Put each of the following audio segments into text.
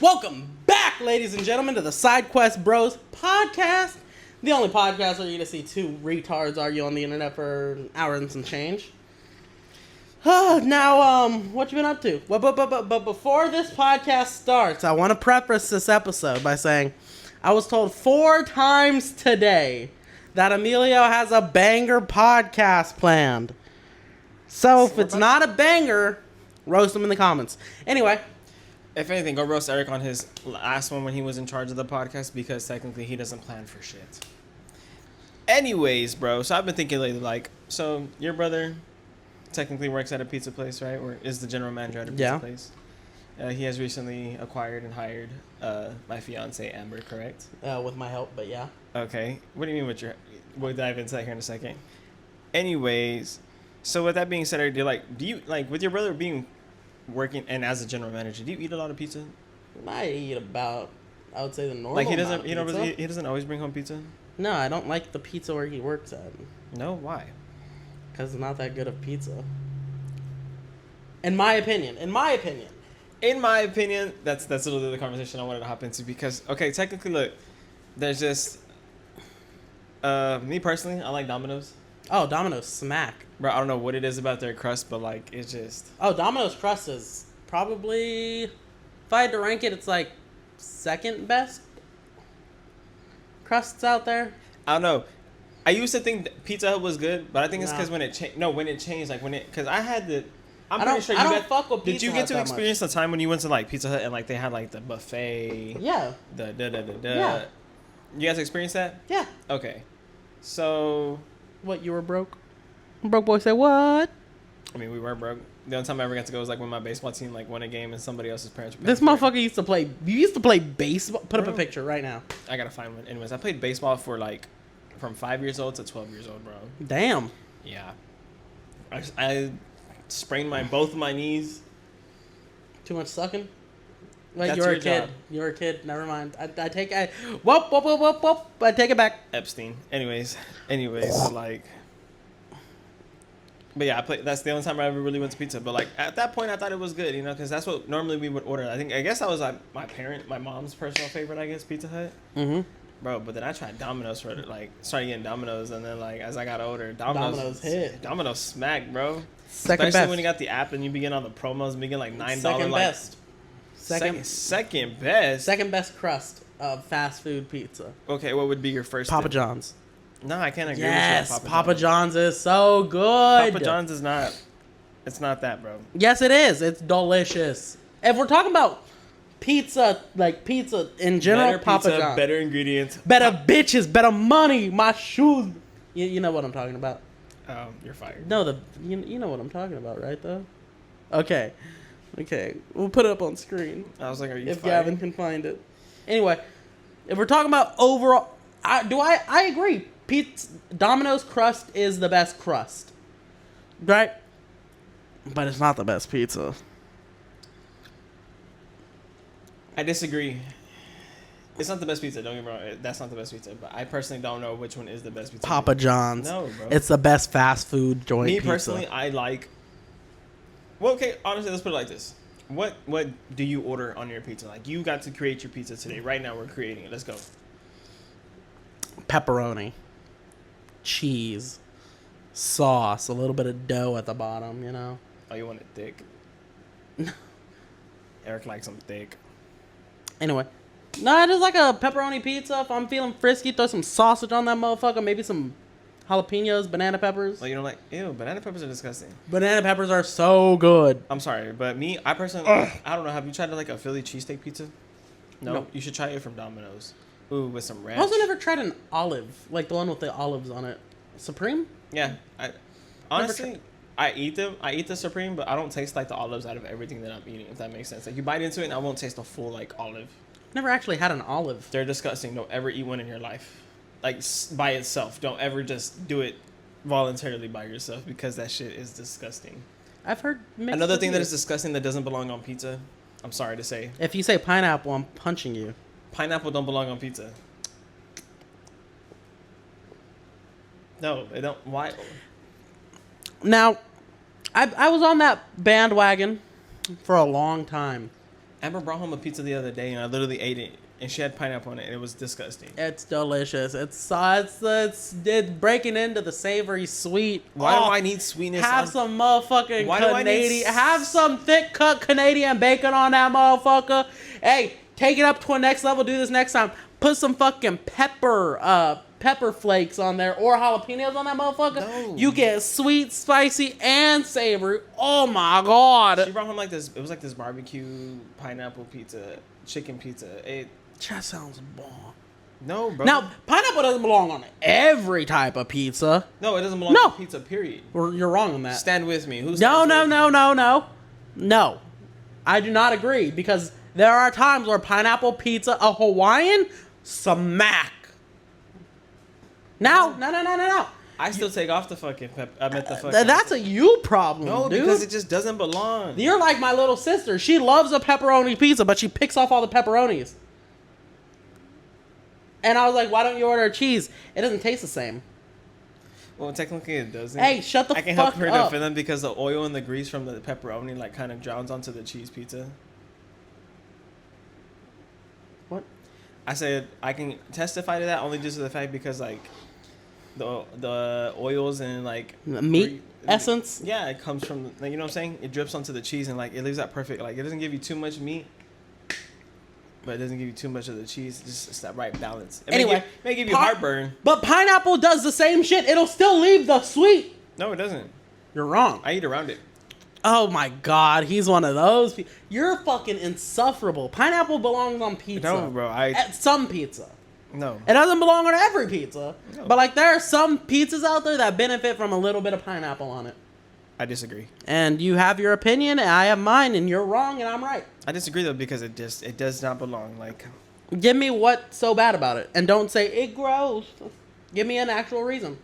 Welcome back, ladies and gentlemen, to the SideQuest Bros Podcast. The only podcast where you're going to see two retards argue on the internet for an hour and some change. Now, what you been up to? But before this podcast starts, I want to preface this episode by saying I was told 4 times today that Emilio has a banger podcast planned. So if it's not a banger, roast him in the comments. Anyway. If anything, go roast Eric on his last one when he was in charge of the podcast, because technically he doesn't plan for shit. Anyways, bro, so I've been thinking lately, so your brother technically works at a pizza place, right? Or is the general manager at a pizza place? He has recently acquired and hired my fiance Amber, correct? With my help, but yeah. Okay. What do you mean with your... We'll dive into that here in a second. Anyways, so with that being said, Eric, do you with your brother working and as a general manager, do you eat a lot of pizza? I eat about, I would say, the normal he doesn't, amount of pizza. he doesn't always bring home pizza? No, I don't like the pizza where he works at. No, why? Because it's not that good of pizza. In my opinion, that's literally the conversation I wanted to hop into, because, okay, technically, look, there's just, me personally, I like Domino's. Oh, Domino's smack. Bro, I don't know what it is about their crust, but, it's just... Oh, Domino's crust is probably... If I had to rank it, it's, second best crusts out there. I don't know. I used to think that Pizza Hut was good, but I think it's because when it changed... No, when it changed, because I had the... I don't fuck with Pizza Hut. Did you get to experience the time when you went to, Pizza Hut and, they had, the buffet? Yeah. Yeah. You guys experienced that? Yeah. Okay. So... What, you were broke? Broke boy say what? I mean, we were broke. The only time I ever got to go was when my baseball team won a game and somebody else's parents were paying. This motherfucker used to play. You used to play baseball. Put up a picture right now. I gotta find one. Anyways, I played baseball for from 5 years old to 12 years old, bro. Damn. Yeah. I sprained both of my knees. Too much sucking. Wait, That's you're a your kid. job. You're a kid. Never mind. I take whoop. I take it back. Epstein. Anyways, But yeah, that's the only time I ever really went to pizza. But at that point, I thought it was good, because that's what normally we would order. I guess that was my mom's personal favorite. I guess Pizza Hut. Mm-hmm. Bro, but then I tried Domino's for started getting Domino's, and then as I got older, Domino's hit. Domino's smacked, bro. Second Especially best. when you got the app and you begin on the promos, and you get $9. Second best. Second best. Second best crust of fast food pizza. Okay, what would be your first? Papa John's. No, I can't agree yes, with you. Papa John's is so good. Papa John's is not. It's not that, bro. Yes, it is. It's delicious. If we're talking about pizza, pizza in general, better Papa pizza, John's. Better ingredients. Better bitches, better money, my shoes. You know what I'm talking about. Oh, you're fired. No, you know what I'm talking about, right, though? Okay. We'll put it up on screen. I was like, are you if fired? Gavin can find it. Anyway, if we're talking about overall... I agree. Domino's crust is the best crust. Right? But it's not the best pizza. I disagree. It's not the best pizza. Don't get me wrong. That's not the best pizza. But I personally don't know which one is the best pizza. Papa John's. No, bro. It's the best fast food joint Me pizza. personally, I like... Well, okay, honestly, let's put it like this. What do you order on your pizza? You got to create your pizza today. Right now, we're creating it. Let's go. Pepperoni. Cheese. Sauce. A little bit of dough at the bottom, Oh, you want it thick? Eric likes them thick. Anyway. No, it is like a pepperoni pizza. If I'm feeling frisky, throw some sausage on that motherfucker. Maybe some jalapenos, banana peppers. You don't ew, banana peppers are disgusting. Banana peppers are so good. I'm sorry, but I personally, I don't know. Have you tried a Philly cheesesteak pizza? No. You should try it from Domino's. Ooh, with some ranch. I also never tried an olive, the one with the olives on it. Supreme? Yeah. Honestly, I eat them. I eat the Supreme, but I don't taste the olives out of everything that I'm eating, if that makes sense. You bite into it and I won't taste a full olive. Never actually had an olive. They're disgusting. Don't ever eat one in your life. By itself. Don't ever just do it voluntarily by yourself, because that shit is disgusting. I've heard another thing that is disgusting that doesn't belong on pizza. I'm sorry to say. If you say pineapple, I'm punching you. Pineapple don't belong on pizza. No, they don't. Why? Now, I was on that bandwagon for a long time. Amber brought home a pizza the other day, and I literally ate it, and she had pineapple on it, and it was disgusting. It's delicious. It's breaking into the savory sweet. Why do I need sweetness? Have some motherfucking Canadian. Have some thick cut Canadian bacon on that motherfucker. Hey, take it up to a next level. Do this next time. Put some fucking pepper flakes on there or jalapenos on that motherfucker. No. You get sweet, spicy, and savory. Oh my god. She brought home like this. It was like this barbecue pineapple pizza, chicken pizza. It just sounds bomb. No, bro. Now, pineapple doesn't belong on every type of pizza. No, it doesn't belong on pizza, period. You're wrong on that. Stand with me. No. No. I do not agree because there are times where pineapple pizza, a Hawaiian, smack. No. I still take off the fucking That's a you problem, no, dude. because it just doesn't belong. You're like my little sister. She loves a pepperoni pizza, but she picks off all the pepperonis. And I was like, why don't you order cheese? It doesn't taste the same. Well, technically it doesn't. Hey, shut the fuck up. I can help her defend them because the oil and the grease from the pepperoni like kind of drowns onto the cheese pizza. What? I said I can testify to that only just to the fact because like the oils and like meat essence. Yeah, it comes from like, you know what I'm saying. It drips onto the cheese and like it leaves that perfect. Like it doesn't give you too much meat, but it doesn't give you too much of the cheese. It's that right balance. It may give you heartburn. But pineapple does the same shit. It'll still leave the sweet. No, it doesn't. You're wrong. I eat around it. Oh my god, he's one of those people. You're fucking insufferable. Pineapple belongs on pizza. No, bro. At some pizza. No. It doesn't belong on every pizza. No. But like there are some pizzas out there that benefit from a little bit of pineapple on it. I disagree. And you have your opinion, and I have mine, and you're wrong, and I'm right. I disagree though because it does not belong. Like, give me what's so bad about it, and don't say it grows. Give me an actual reason.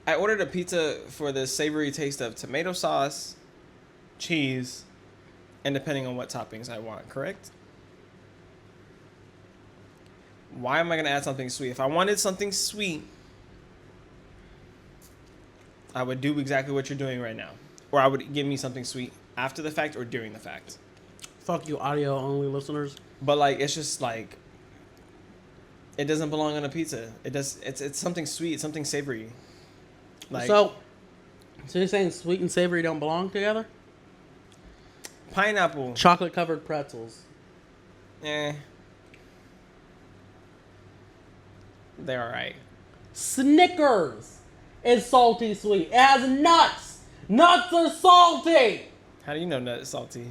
I ordered a pizza for the savory taste of tomato sauce, cheese, and depending on what toppings I want. Correct? Why am I gonna add something sweet? If I wanted something sweet, I would do exactly what you're doing right now. Or I would give me something sweet after the fact or during the fact. Fuck you, audio only listeners. But like, it's just like, it doesn't belong on a pizza. It does. It's something sweet, something savory. Like, so you're saying sweet and savory don't belong together? Pineapple. Chocolate covered pretzels. They're alright. Snickers is salty sweet. It has nuts. Nuts are salty. How do you know nut is salty?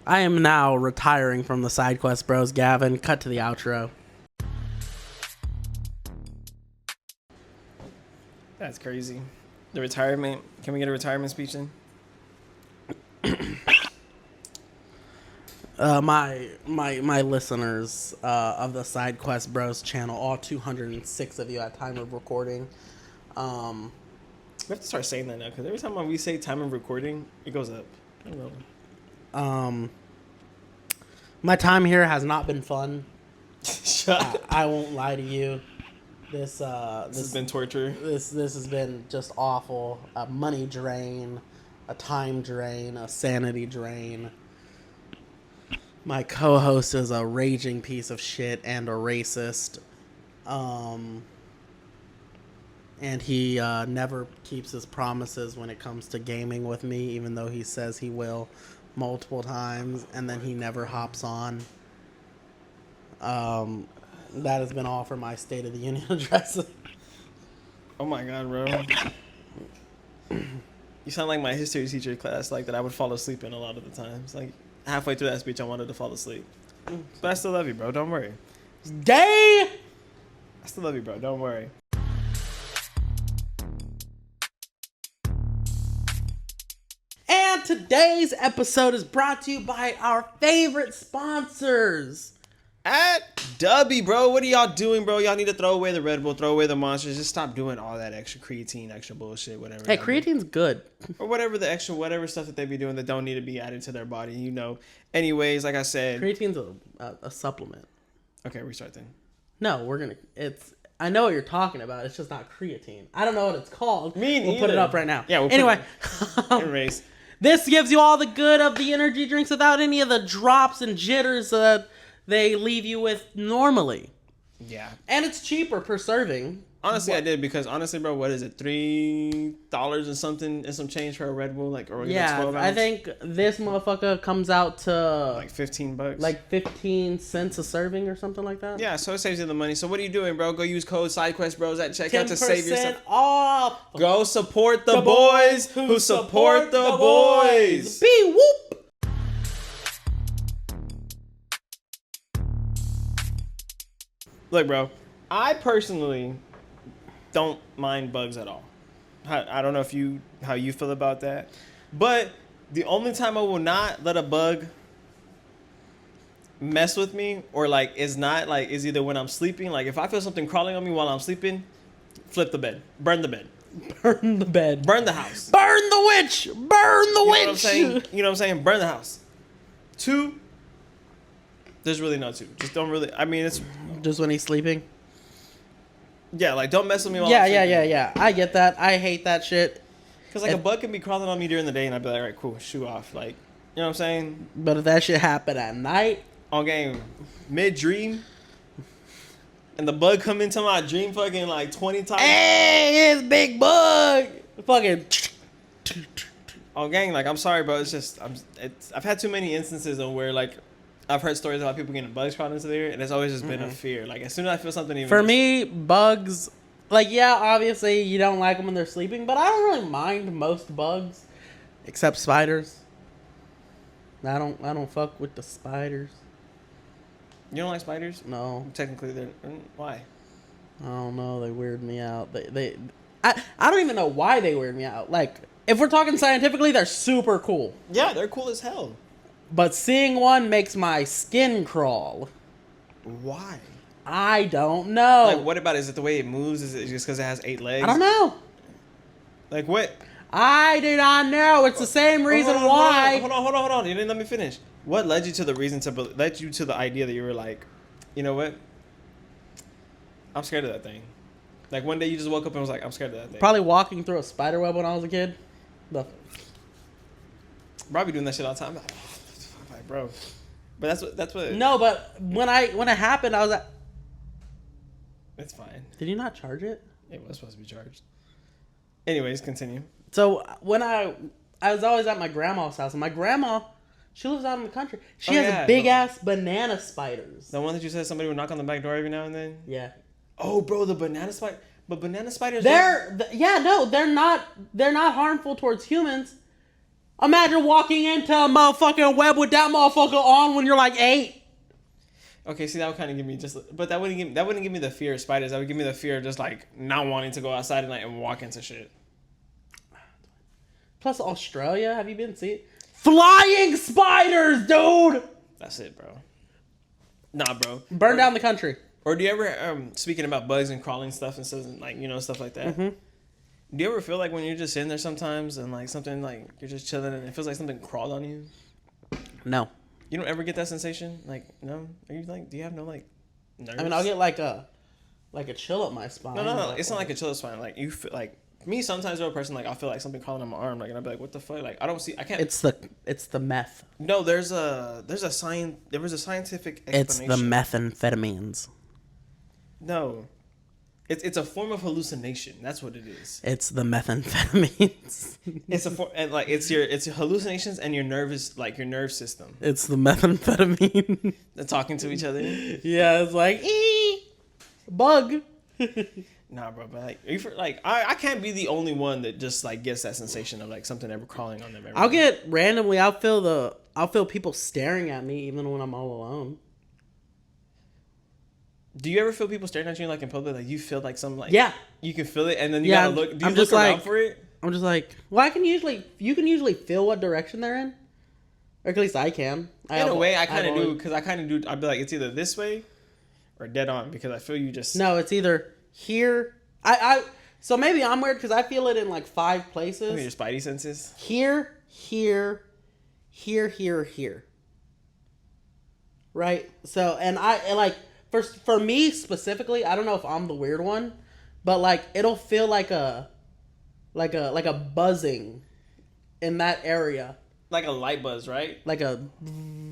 I am now retiring from the SideQuest Bros. Gavin, cut to the outro. That's crazy. The retirement. Can we get a retirement speech then? My listeners of the SideQuest Bros channel, all 206 of you at time of recording. We have to start saying that now because every time we say time of recording, it goes up. I don't know. My time here has not been fun. Shut. I won't lie to you. This has been torture. This has been just awful. A money drain, a time drain, a sanity drain. My co-host is a raging piece of shit and a racist. And he never keeps his promises when it comes to gaming with me, even though he says he will multiple times, and then he never hops on. That has been all for my State of the Union address. Oh my god, bro. You sound like my history teacher class, like that I would fall asleep in a lot of the times. Like halfway through that speech, I wanted to fall asleep. But I still love you, bro. Don't worry. Gay! I still love you, bro. Don't worry. And today's episode is brought to you by our favorite sponsors. At Dubby, bro. What are y'all doing, bro? Y'all need to throw away the Red Bull, throw away the Monsters. Just stop doing all that extra creatine, extra bullshit, whatever. Hey, creatine's good. Or whatever the extra, whatever stuff that they be doing that don't need to be added to their body, you know. Anyways, like I said. Creatine's a supplement. Okay, restart then. No, I know what you're talking about. It's just not creatine. I don't know what it's called. We'll put it up right now. Yeah. Anyway, Anyways, this gives you all the good of the energy drinks without any of the drops and jitters that they leave you with normally. Yeah. And it's cheaper per serving. Honestly, I did because honestly, bro, what is it? $3 and something and some change for a Red Bull, like, or 12 ounce? I think this motherfucker comes out to like $15, like 15 cents a serving or something like that. Yeah, so it saves you the money. So what are you doing, bro? Go use code SideQuest Bros at checkout to save yourself. 10% off. Go support the boys who support the boys. Be whoop. Look, bro, I personally don't mind bugs at all. I don't know how you feel about that, but the only time I will not let a bug mess with me or like is either when I'm sleeping. Like if I feel something crawling on me while I'm sleeping, flip the bed, burn the bed, burn the bed, burn the house, burn the witch, burn the witch. Know what I'm saying? You know what I'm saying? Burn the house. 2. There's really no 2. Just don't really. I mean, it's just when he's sleeping. Yeah, like don't mess with me while I'm sleeping. Yeah. I get that. I hate that shit. Because like a bug can be crawling on me during the day and I'd be like, all right, cool, shoe off. Like, you know what I'm saying? But if that shit happened at night. On game, mid-dream, and the bug come into my dream fucking like 20 times. Hey, it's big bug. Fucking. On gang, like I'm sorry, bro. It's just I've had too many instances of where like I've heard stories about people getting bugs crawling into there, and it's always just been a fear. Like as soon as I feel something, even for me, bugs. Like yeah, obviously you don't like them when they're sleeping, but I don't really mind most bugs, except spiders. I don't fuck with the spiders. You don't like spiders? No. Technically, they're why? I don't know. They weird me out. I don't even know why they weird me out. Like if we're talking scientifically, they're super cool. Yeah, they're cool as hell. But seeing one makes my skin crawl. Why? I don't know. Like, what about it? Is it the way it moves? Is it just because it has 8 legs? I don't know. Like, what? I do not know. It's the same reason why. Hold on. You didn't let me finish. What led you to the idea that you were like, you know what? I'm scared of that thing. Like, one day you just woke up and was like, I'm scared of that thing. Probably walking through a spider web when I was a kid. Probably doing that shit all the time. Like, bro. But that's what. No, but when it happened, I was like, it's fine. Did you not charge it? It was supposed to be charged. Anyways, continue. So when I was always at my grandma's house, and my grandma, she lives out in the country. She has big ass banana spiders. The one that you said somebody would knock on the back door every now and then. Yeah. Oh, bro, the banana spider. But banana spiders. They're not harmful towards humans. Imagine walking into a motherfucking web with that motherfucker on when you're like 8. Okay, see, that would kind of give me but that wouldn't give me the fear of spiders. That would give me the fear of just like not wanting to go outside at night and walk into shit. Plus Australia, have you been seeing flying spiders, dude? That's it, bro. Nah, bro. Burn down the country. Or do you ever speaking about bugs and crawling stuff and stuff like stuff like that? Mm-hmm. Do you ever feel like when you're just sitting there sometimes and like something like you're just chilling and it feels like something crawled on you? No. You don't ever get that sensation? Like, no? Are you like, do you have no like nerves? I mean, I'll get like a chill up my spine. No. It's not like a chill up spine. Like you feel like me sometimes as a person, like I'll feel like something crawling on my arm, like and I'll be like, what the fuck? Like I can't. It's the meth. No, there was a scientific explanation. It's the methamphetamines. No. It's a form of hallucination. That's what it is. It's the methamphetamines. It's your hallucinations and your nerve system. It's the methamphetamine. They're talking to each other. Yeah, it's like bug. Nah, bro, but I can't be the only one that just like gets that sensation of like something ever crawling on them. I'll get randomly. I'll feel people staring at me even when I'm all alone. Do you ever feel people staring at you like in public? Like you feel like some like you can feel it and then you gotta look. Do you look around for it? I'm just like, well, you can usually feel what direction they're in, or at least I can. In a way, I kind of do because I kind of do. I'd be like, it's either this way or dead on because I feel you just. No, it's either here. So maybe I'm weird because I feel it in like 5 places. Your spidey senses. Here. Right. So and I like for me specifically, I don't know if I'm the weird one, but like it'll feel like a buzzing in that area. Like a light buzz, right? Like a.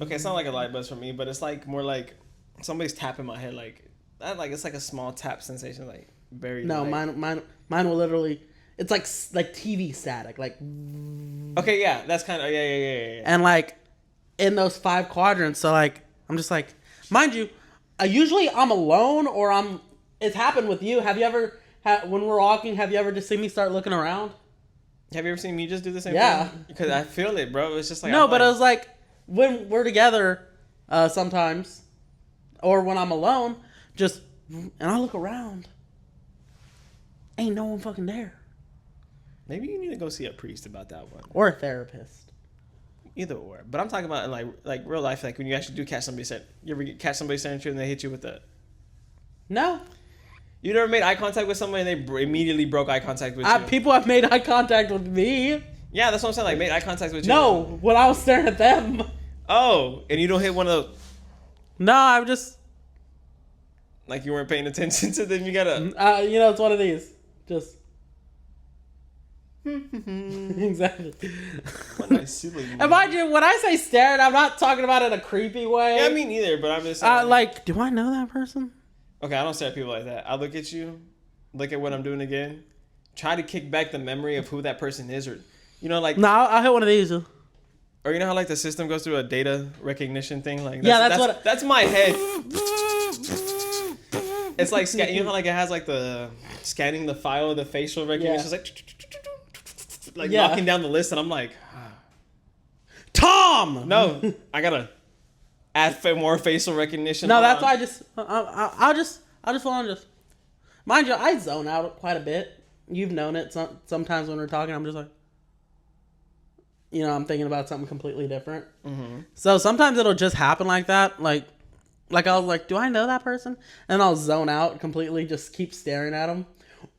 Okay, it's not like a light buzz for me, but it's like more like somebody's tapping my head, like that. Like it's like a small tap sensation, like very. No, light. mine will literally. It's like TV static, like. Okay, yeah, that's kind of yeah. And like, in those 5 quadrants, so like I'm just like, mind you, usually I'm alone or It's happened with you. Have you ever when we're walking? Have you ever just seen me start looking around? Have you ever seen me just do the same Yeah. thing? Because I feel it, bro. It's just like... No, but it was like, when we're together, sometimes, or when I'm alone, and I look around, ain't no one fucking there. Maybe you need to go see a priest about that one. Or a therapist. Either or. But I'm talking about in like real life, like when you actually do catch somebody you ever catch somebody staring at you and they hit you with a... No. You never made eye contact with somebody and they immediately broke eye contact with you? People have made eye contact with me. Yeah, that's what I'm saying. Like, made eye contact with you. No, when I was staring at them. Oh, and you don't hit one of those... No, I'm just... Like you weren't paying attention to them. You gotta... it's one of these. Just... Exactly. And mind you, when I say staring, I'm not talking about it in a creepy way. Yeah, me neither, but I'm just saying... like, do I know that person? Okay, I don't stare at people like that. I look at you, look at what I'm doing again, try to kick back the memory of who that person is, or like. No, I'll hit one of these. Or you know how like the system goes through a data recognition thing, like that's my head. It's like how like it has like the scanning the file of the facial recognition, it's like knocking down the list, and I'm like, Tom. No, I gotta. Add more facial recognition. No, that's why I'll just want to just... Mind you, I zone out quite a bit. You've known it. Sometimes when we're talking, I'm just like... I'm thinking about something completely different. Mm-hmm. So sometimes it'll just happen like that. Like I was like, do I know that person? And I'll zone out completely, just keep staring at them.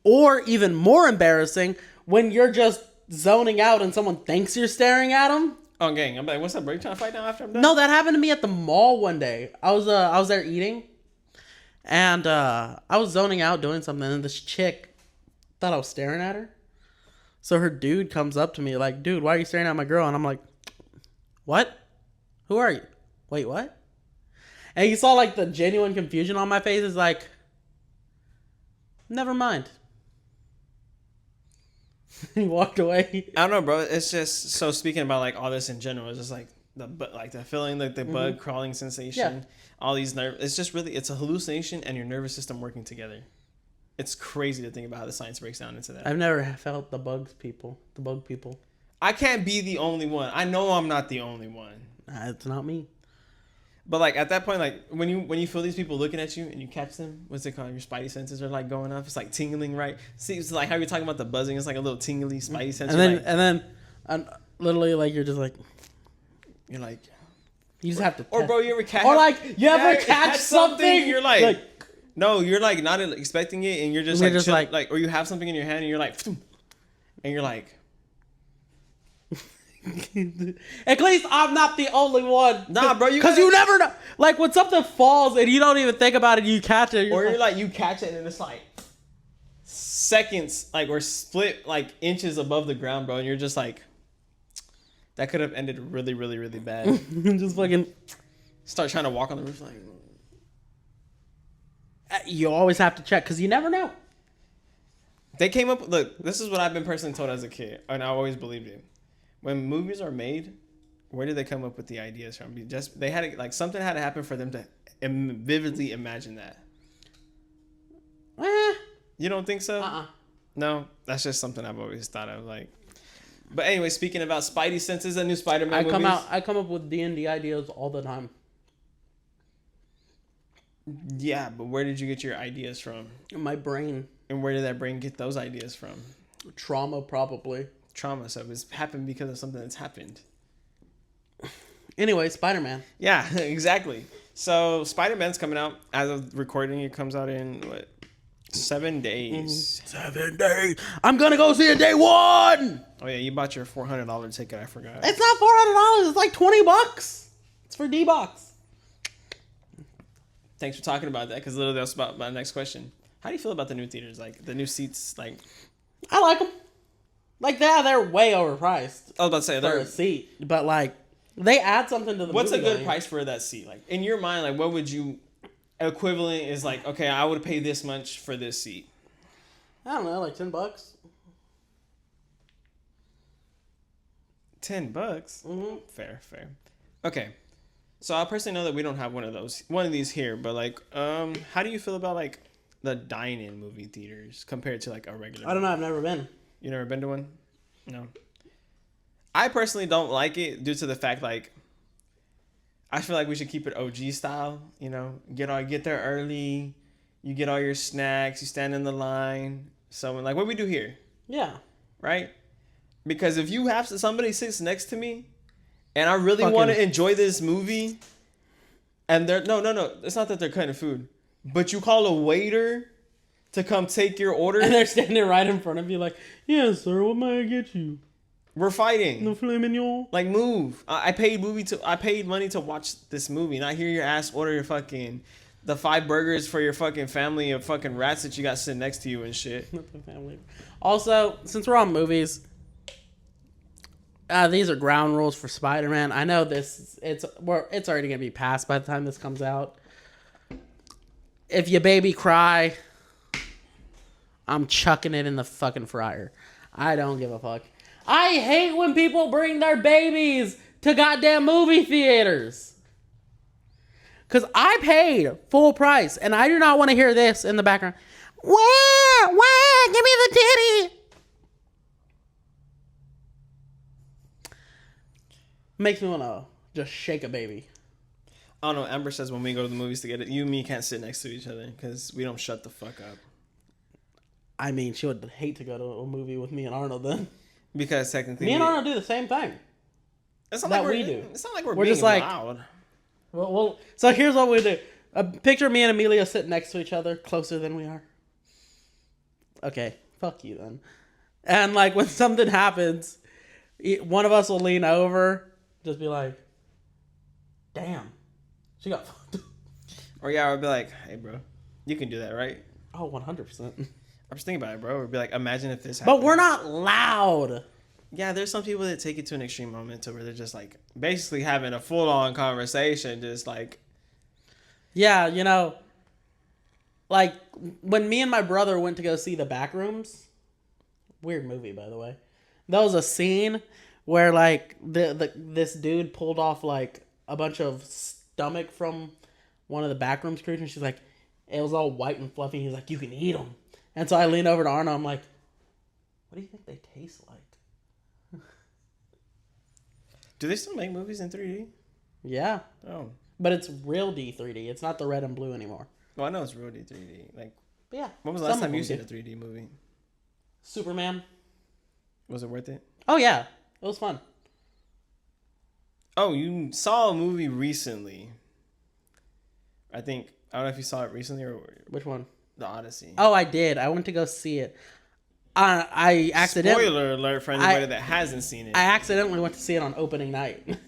Or even more embarrassing, when you're just zoning out and someone thinks you're staring at them. Oh, gang. I'm like, what's up, bro? You trying to fight now after I'm done? No, that happened to me at the mall one day. I was there eating, and I was zoning out doing something, and this chick thought I was staring at her. So her dude comes up to me like, dude, why are you staring at my girl? And I'm like, what? Who are you? Wait, what? And you saw like the genuine confusion on my face. Is like, never mind. He walked away. I don't know, bro. It's just so speaking about like all this in general. It's just like the feeling, like the bug crawling sensation, all these nerves. It's just really, it's a hallucination and your nervous system working together. It's crazy to think about how the science breaks down into that. I've never felt the bug people. I can't be the only one. I know I'm not the only one. It's not me. But like at that point, like when you feel these people looking at you and you catch them, what's it called? Your spidey senses are like going off. It's like tingling, right? See, it's like how you're talking about the buzzing. It's like a little tingly spidey sense. And then literally like you're like you just have to. Or bro, you ever catch? Or like you ever catch something? You're like no, you're like not expecting it, and you're just like or you have something in your hand and you're like, and you're like. At least I'm not the only one. Nah, bro, because you never know. Like when something falls and you don't even think about it, you catch it. Or you're like you catch it and it's like seconds, like or split like inches above the ground, bro, and you're just like, that could have ended really, really, really bad. Just fucking start trying to walk on the roof like. You always have to check because you never know. They came up. Look, this is what I've been personally told as a kid, and I always believed it. When movies are made, where did they come up with the ideas from? They had to, like something had to happen for them to vividly imagine that. You don't think so? No, that's just something I've always thought of. Like, but anyway, speaking about Spidey senses and new Spider-Man movies, I come up with D&D ideas all the time. Yeah, but where did you get your ideas from? My brain. And where did that brain get those ideas from? Trauma, probably. Trauma, so it's happened because of something that's happened. Anyway, Spider-Man. Yeah, exactly. So Spider-Man's coming out as of recording. It comes out in what, 7 days. 7 days. I'm gonna go see it day one. Oh yeah, you bought your $400 ticket. I forgot. It's not $400. It's like $20. It's for D-Box. Thanks for talking about that, because literally that's about my next question. How do you feel about the new theaters? Like, the new seats, like... I like them. Like, they're way overpriced. I was about to say, for a seat. But, like, they add something to the what's movie. What's a good price for that seat? Like, in your mind, like, what would you... Equivalent is like, okay, I would pay this much for this seat. I don't know, like $10. $10? Mm-hmm. Fair. Okay. So I personally know that we don't have one of these here, but like, how do you feel about like the dine-in movie theaters compared to like a regular? I don't know. I've never been. You never been to one? No. I personally don't like it due to the fact like I feel like we should keep it OG style. You know, get there early. You get all your snacks. You stand in the line. Someone like what we do here. Yeah. Right. Because if you have somebody sits next to me, and I really want to enjoy this movie, and they're no, it's not that they're cutting food, but you call a waiter to come take your order, and they're standing right in front of you, like, "Yes, sir. What may I get you?" We're fighting. No filet mignon. Like, move. I paid money to watch this movie, not hear your ass order your fucking the 5 burgers for your fucking family of fucking rats that you got sitting next to you and shit. Not the family. Also, since we're on movies. These are ground rules for Spider-Man. I know it's already gonna be passed by the time this comes out. If your baby cry, I'm chucking it in the fucking fryer. I don't give a fuck. I hate when people bring their babies to goddamn movie theaters. Cause I paid full price and I do not want to hear this in the background. Wah, give me the titty. Makes me want to just shake a baby. I don't know. Amber says when we go to the movies together, you and me can't sit next to each other because we don't shut the fuck up. I mean, she would hate to go to a movie with me and Arnold then. Because technically... Me and Arnold do the same thing. It's not like we do. It's not like we're being just like, loud. Well, so here's what we do. Picture me and Amelia sitting next to each other, closer than we are. Okay, fuck you then. And like when something happens, one of us will lean over... Just be like, damn, she got fucked. Or yeah, I would be like, hey, bro, you can do that, right? Oh, 100%. I'm just thinking about it, bro. We'd be like, imagine if this happened. But we're not loud. Yeah, there's some people that take it to an extreme moment to where they're just like basically having a full-on conversation, just like. Yeah, you know, like when me and my brother went to go see The Backrooms, weird movie, by the way. There was a scene where like this dude pulled off like a bunch of stomach from one of the Backrooms creatures. And she's like, it was all white and fluffy. He's like, you can eat them. And so I leaned over to Arno. I'm like, what do you think they taste like? Do they still make movies in 3D? Yeah. Oh. But it's real D3D. It's not the red and blue anymore. Well, I know it's real D3D. Like, but yeah. When was the last time you seen a 3D movie? Superman. Was it worth it? Oh yeah. It was fun. Oh, you saw a movie recently. I don't know if you saw it recently or... Which one? The Odyssey. Oh, I did. I went to go see it. I accidentally... Spoiler alert for anybody that hasn't seen it. I accidentally went to see it on opening night.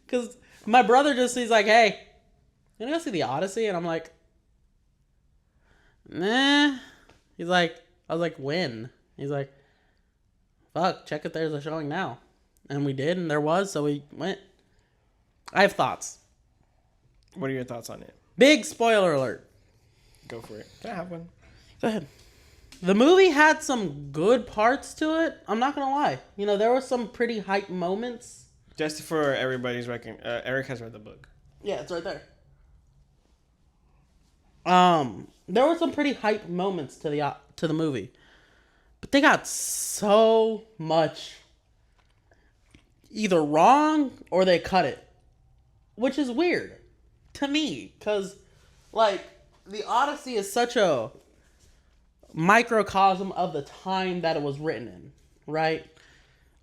Because my brother he's like, hey, you gonna go see the Odyssey? And I'm like, nah. He's like, I was like, when? He's like, fuck, check if there's a showing now. And we did, and there was, so we went. I have thoughts. What are your thoughts on it? Big spoiler alert. Go for it. Can I have one? Go ahead. The movie had some good parts to it. I'm not going to lie. You know, there were some pretty hype moments. Just for everybody's record, Eric has read the book. Yeah, it's right there. There were some pretty hype moments to the movie. But they got so much either wrong or they cut it. Which is weird to me. Because, like, the Odyssey is such a microcosm of the time that it was written in. Right?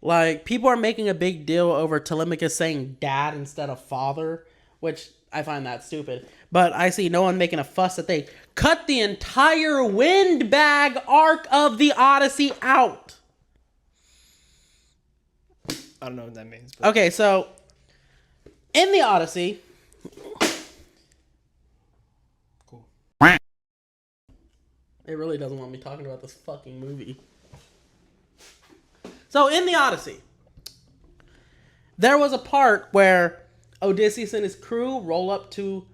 Like, people are making a big deal over Telemachus saying dad instead of father. Which, I find that stupid. But I see no one making a fuss that they cut the entire windbag arc of the Odyssey out. I don't know what that means. But... Okay, so in the Odyssey, It really doesn't want me talking about this fucking movie. So, in the Odyssey, there was a part where Odysseus and his crew roll up to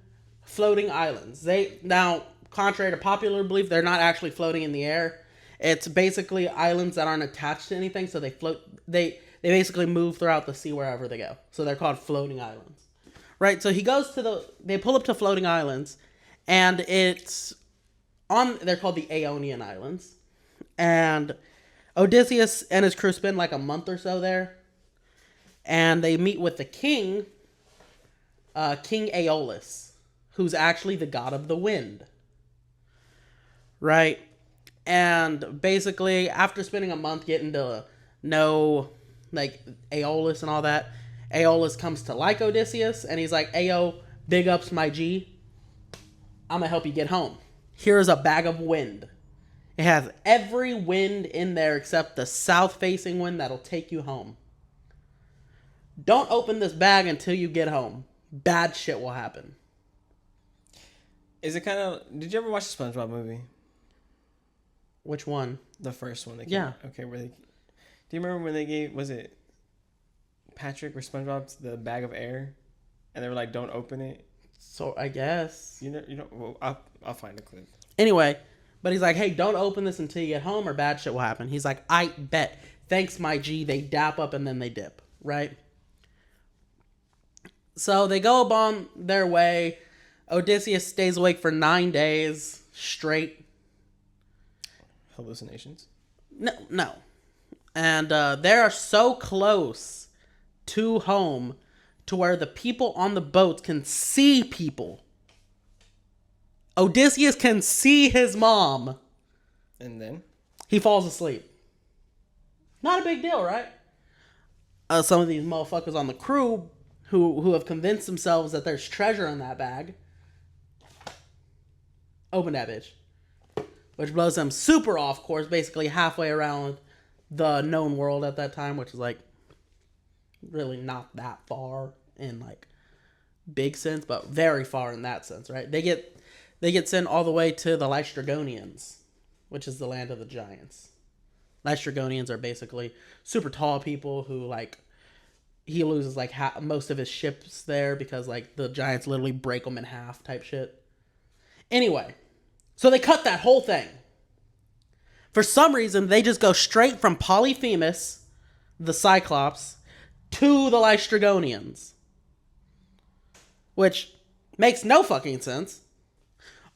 floating islands. Now, contrary to popular belief, they're not actually floating in the air. It's basically islands that aren't attached to anything, so they float. They basically move throughout the sea wherever they go. So they're called floating islands. Right? So they pull up to floating islands, and they're called the Aeonian Islands. And Odysseus and his crew spend like a month or so there. And they meet with the king, King Aeolus, who's actually the god of the wind. Right? And basically, after spending a month getting to know, like, Aeolus and all that, Aeolus comes to like Odysseus, and he's like, Ayo, big ups my G. I'm gonna help you get home. Here's a bag of wind. It has every wind in there except the south-facing wind that'll take you home. Don't open this bag until you get home. Bad shit will happen. Is it kind of... Did you ever watch the SpongeBob movie? Which one? The first one. Yeah. Okay, do you remember when they gave... Was it Patrick or SpongeBob the bag of air? And they were like, don't open it? So, I guess. Well, I'll find a clip. Anyway, but he's like, hey, don't open this until you get home or bad shit will happen. He's like, I bet. Thanks, my G. They dap up and then they dip. Right? So they go on their way. Odysseus stays awake for 9 days straight. Hallucinations? No. And they are so close to home to where the people on the boats can see people. Odysseus can see his mom. And then? He falls asleep. Not a big deal, right? Some of these motherfuckers on the crew who have convinced themselves that there's treasure in that bag. Open that bitch. Which blows them super off course, basically halfway around the known world at that time, which is like really not that far in like big sense, but very far in that sense, right? They get sent all the way to the Lystragonians, which is the land of the giants. Lystragonians are basically super tall people who like he loses like most of his ships there because like the giants literally break them in half type shit. Anyway, so they cut that whole thing. For some reason, they just go straight from Polyphemus, the Cyclops, to the Lystragonians. Which makes no fucking sense.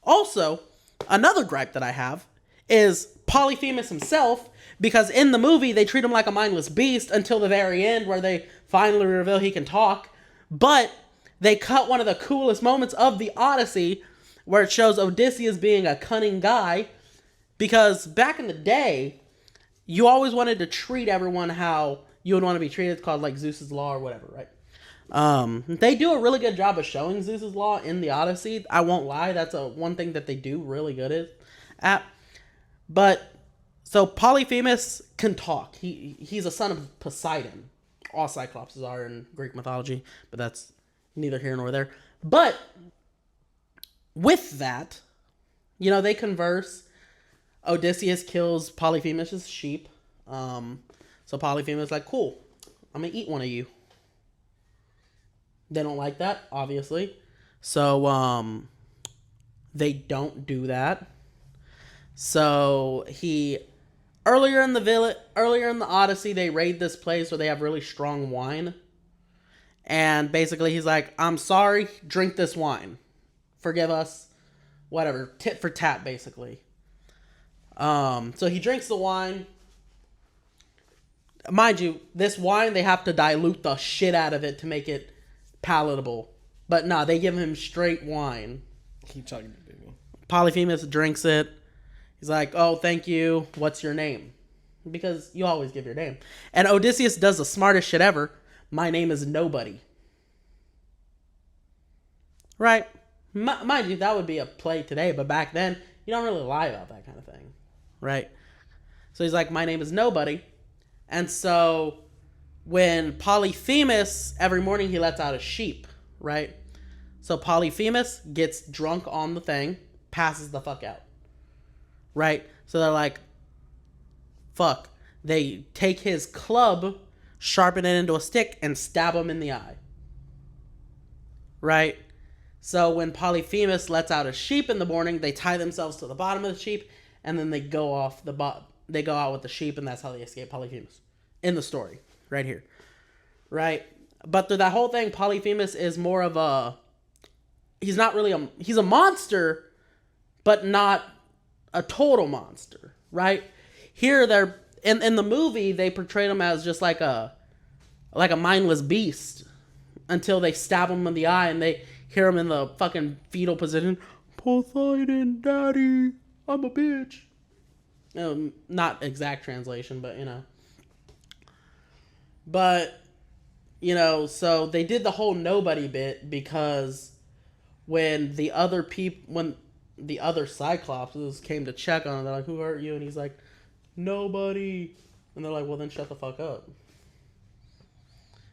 Also, another gripe that I have is Polyphemus himself, because in the movie, they treat him like a mindless beast until the very end where they finally reveal he can talk. But they cut one of the coolest moments of the Odyssey where it shows Odysseus being a cunning guy, because back in the day, you always wanted to treat everyone how you would want to be treated. It's called like Zeus's Law or whatever, right? They do a really good job of showing Zeus's Law in the Odyssey. I won't lie, that's one thing that they do really good at. But so Polyphemus can talk. He's a son of Poseidon. All Cyclopses are in Greek mythology, but that's neither here nor there. But with that, they converse. Odysseus kills Polyphemus' sheep. So Polyphemus is like, cool, I'm going to eat one of you. They don't like that, obviously. So they don't do that. So earlier in the Odyssey, they raid this place where they have really strong wine. And basically he's like, I'm sorry, drink this wine. Forgive us. Whatever. Tit for tat, basically. So he drinks the wine. Mind you, this wine, they have to dilute the shit out of it to make it palatable. But nah, they give him straight wine. Keep chugging it, baby. Polyphemus drinks it. He's like, oh, thank you. What's your name? Because you always give your name. And Odysseus does the smartest shit ever. My name is Nobody. Right? Mind you, that would be a play today, but back then, you don't really lie about that kind of thing. Right? So he's like, my name is Nobody. And so when Polyphemus, every morning he lets out a sheep, right? So Polyphemus gets drunk on the thing, passes the fuck out. right? So they're like, fuck. They take his club, sharpen it into a stick, and stab him in the eye. Right? So when Polyphemus lets out a sheep in the morning, they tie themselves to the bottom of the sheep, and then they go off they go out with the sheep, and that's how they escape Polyphemus. In the story. Right here. Right? But through that whole thing, Polyphemus is more of a... He's not really he's a monster, but not a total monster. Right? Here, they're... In the movie, they portrayed him as just like a mindless beast until they stab him in the eye and they hear him in the fucking fetal position. Poseidon, daddy, I'm a bitch. Not exact translation, but But, so they did the whole nobody bit because when the other Cyclopses came to check on him, they're like, who hurt you? And he's like, nobody. And they're like, well, then shut the fuck up.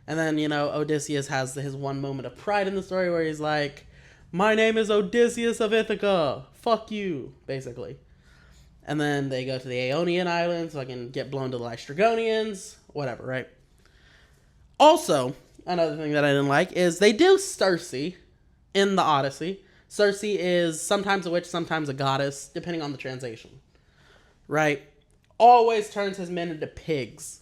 And then, Odysseus has his one moment of pride in the story where he's like, my name is Odysseus of Ithaca. Fuck you, basically. And then they go to the Aeonian Islands so I can get blown to the Lystragonians. Whatever, right? Also, another thing that I didn't like is they do Circe in the Odyssey. Circe is sometimes a witch, sometimes a goddess, depending on the translation. Right? Always turns his men into pigs.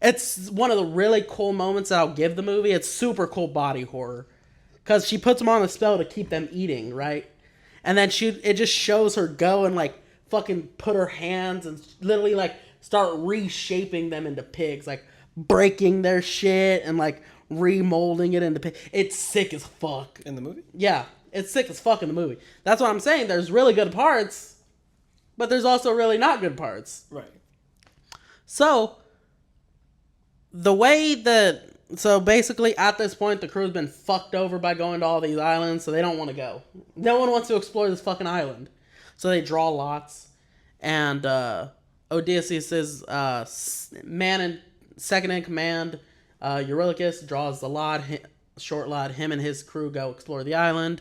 It's one of the really cool moments that I'll give the movie. It's super cool body horror. Because she puts them on a spell to keep them eating, right? And then it just shows her go and, like, fucking put her hands and literally, like, start reshaping them into pigs. Like, breaking their shit and, like, remolding it into pigs. It's sick as fuck. In the movie? Yeah, it's sick as fuck in the movie. That's what I'm saying. There's really good parts, but there's also really not good parts. Right. So... So basically at this point the crew's been fucked over by going to all these islands, so they don't want to go. No one wants to explore this fucking island. So they draw lots, and Odysseus' man in second in command, Eurylochus, draws the lot, short lot. Him and his crew go explore the island,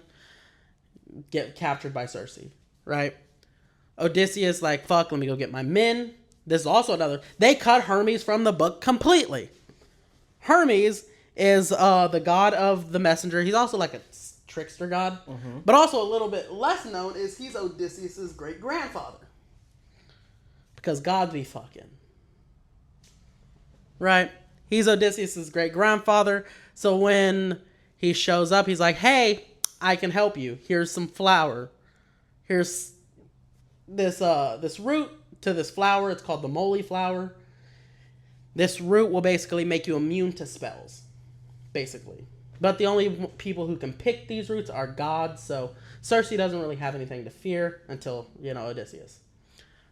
get captured by Circe, right? Odysseus like, fuck, let me go get my men. This is also another... They cut Hermes from the book completely. Hermes is the god of the messenger. He's also like a trickster god. Mm-hmm. But also a little bit less known is he's Odysseus' great-grandfather. Because gods be fucking. Right? He's Odysseus' great-grandfather. So when he shows up, he's like, hey, I can help you. Here's some flour. Here's this root to this flower. It's called the moly flower. This root will basically make you immune to spells, basically. But the only people who can pick these roots are gods, so Circe doesn't really have anything to fear until, Odysseus.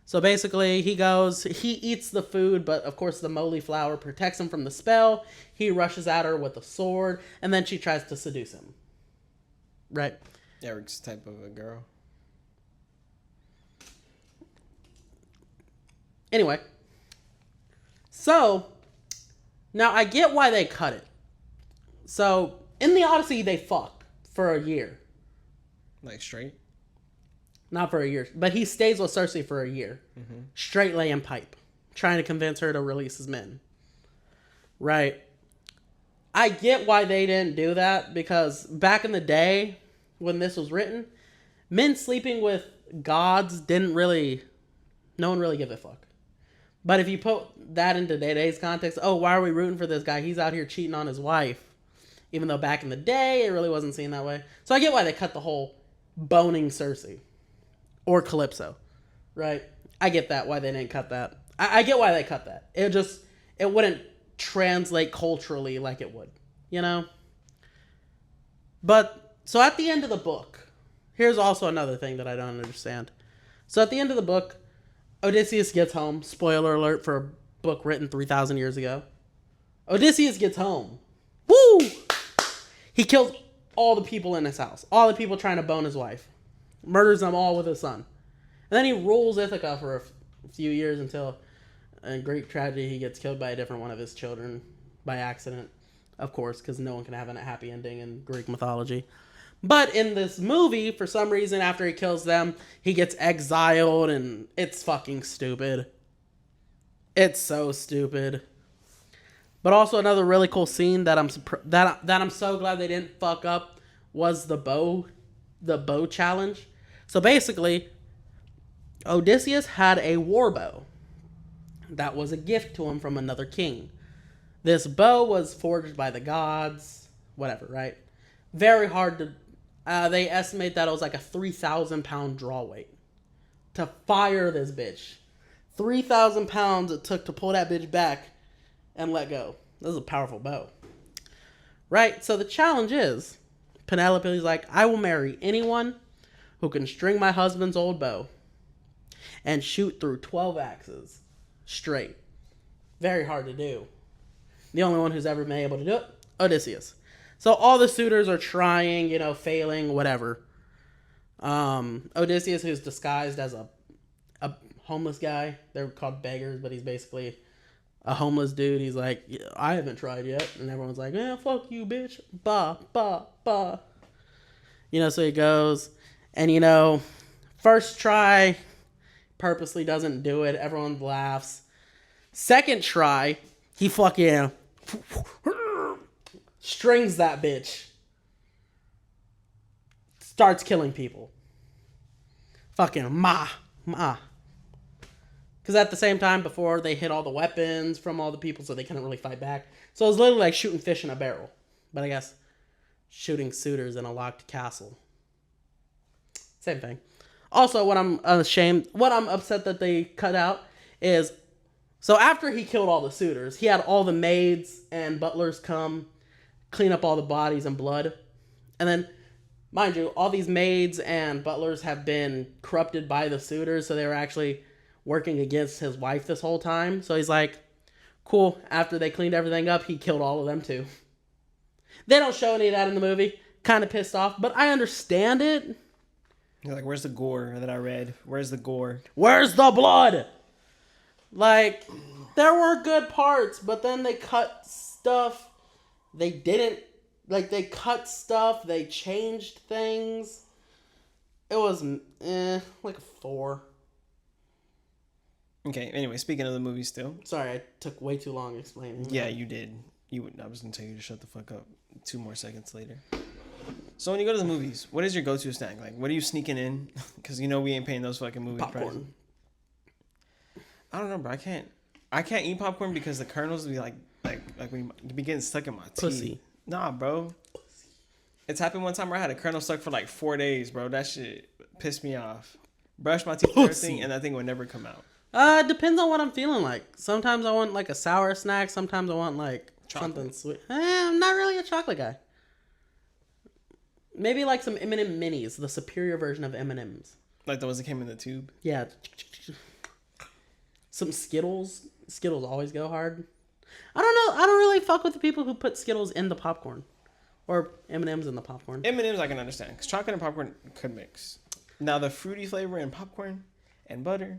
So basically, he eats the food, but of course the moly flower protects him from the spell. He rushes at her with a sword, and then she tries to seduce him. Right? Eric's type of a girl. Anyway, so now I get why they cut it. So in the Odyssey, they fuck for a year. Like straight? Not for a year, but he stays with Circe for a year. Mm-hmm. Straight laying pipe, trying to convince her to release his men. Right. I get why they didn't do that, because back in the day when this was written, men sleeping with gods no one really gave a fuck. But if you put that into today's context, why are we rooting for this guy? He's out here cheating on his wife. Even though back in the day, it really wasn't seen that way. So I get why they cut the whole boning Circe. Or Calypso. Right? I get that, why they didn't cut that. I get why they cut that. It wouldn't translate culturally like it would. But, so at the end of the book, here's also another thing that I don't understand. So at the end of the book, Odysseus gets home. Spoiler alert for a book written 3,000 years ago. Odysseus gets home. Woo! He kills all the people in his house. All the people trying to bone his wife. Murders them all with his son. And then he rules Ithaca for a few years until, in great tragedy, he gets killed by a different one of his children by accident. Of course, because no one can have a happy ending in Greek mythology. But in this movie, for some reason, after he kills them, he gets exiled, and it's fucking stupid. It's so stupid. But also another really cool scene that I'm so glad they didn't fuck up was the bow challenge. So basically, Odysseus had a war bow that was a gift to him from another king. This bow was forged by the gods, whatever, right? Very hard to. They estimate that it was like a 3,000 pound draw weight to fire this bitch. 3,000 pounds it took to pull that bitch back and let go. This is a powerful bow. Right? So the challenge is, Penelope's like, I will marry anyone who can string my husband's old bow and shoot through 12 axes straight. Very hard to do. The only one who's ever been able to do it, Odysseus. So all the suitors are trying, failing, whatever. Odysseus, who's disguised as a homeless guy. They're called beggars, but he's basically a homeless dude. He's like, yeah, I haven't tried yet. And everyone's like, fuck you, bitch. Bah, bah, bah. So he goes. And, first try, purposely doesn't do it. Everyone laughs. Second try, he fucking strings that bitch. Starts killing people. Fucking ma. Because at the same time, before they hit all the weapons from all the people, so they couldn't really fight back. So it was literally like shooting fish in a barrel. But I guess shooting suitors in a locked castle. Same thing. Also, what I'm upset that they cut out is, so after he killed all the suitors, he had all the maids and butlers come clean up all the bodies and blood. And then, mind you, all these maids and butlers have been corrupted by the suitors, so they were actually working against his wife this whole time. So he's like, cool, after they cleaned everything up, he killed all of them too. They don't show any of that in the movie. Kind of pissed off, but I understand it. You're like, where's the gore that I read? Where's the gore? Where's the blood? Like, there were good parts, but then they cut stuff. They didn't, they cut stuff. They changed things. It was, like a 4. Okay, anyway, speaking of the movie still. Sorry, I took way too long explaining. Yeah, you did. I was going to tell you to shut the fuck up 2 more seconds later. So when you go to the movies, what is your go-to snack? Like, what are you sneaking in? Because we ain't paying those fucking movie prices. Popcorn. I don't know, bro. I can't eat popcorn because the kernels be like when you be getting stuck in my teeth. Pussy. Nah, bro. It's happened one time where I had a kernel stuck for like 4 days, bro. That shit pissed me off. Brushed my teeth and everything, and that thing would never come out. Depends on what I'm feeling like. Sometimes I want like a sour snack. Sometimes I want like chocolate. Something sweet. I'm not really a chocolate guy. Maybe like some M&M minis, the superior version of M&Ms. Like the ones that came in the tube? Yeah. Some Skittles. Skittles always go hard. I don't know. I don't really fuck with the people who put Skittles in the popcorn. Or M&Ms in the popcorn. M&Ms I can understand. Because chocolate and popcorn could mix. Now the fruity flavor in popcorn and butter,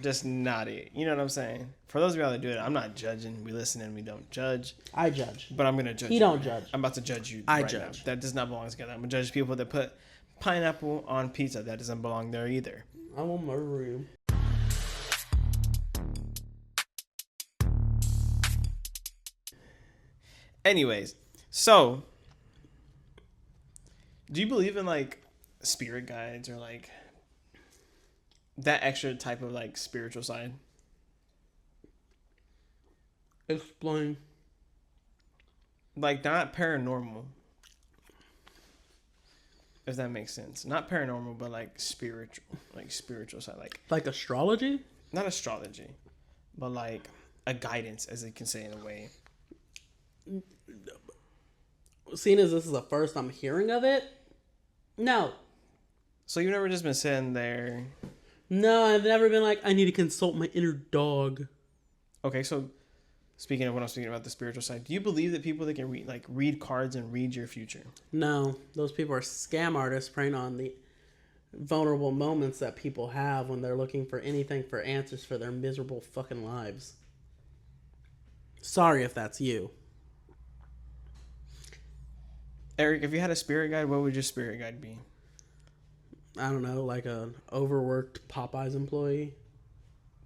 just not it. You know what I'm saying? For those of y'all that do it, I'm not judging. We listen and we don't judge. I judge. But I'm going to judge you. He don't judge. I'm about to judge you I right judge. now. That does not belong together. I'm going to judge people that put pineapple on pizza. That doesn't belong there either. I will murder you. Anyways, so do you believe in like spirit guides or like that extra type of like spiritual side? Explain. Like not paranormal. If that makes sense. Not paranormal, but like spiritual side. Like astrology? Not astrology, but like a guidance, as they can say in a way. Seeing as this is the first I'm hearing of it, no. So you've never just been sitting there? No, I've never been like, I need to consult my inner dog. Okay, so speaking of what I'm speaking about, the spiritual side, do you believe that people that can read cards and read your future? No, those people are scam artists preying on the vulnerable moments that people have when they're looking for anything for answers for their miserable fucking lives. Sorry if that's you. Eric, if you had a spirit guide, what would your spirit guide be? I don't know, like an overworked Popeyes employee.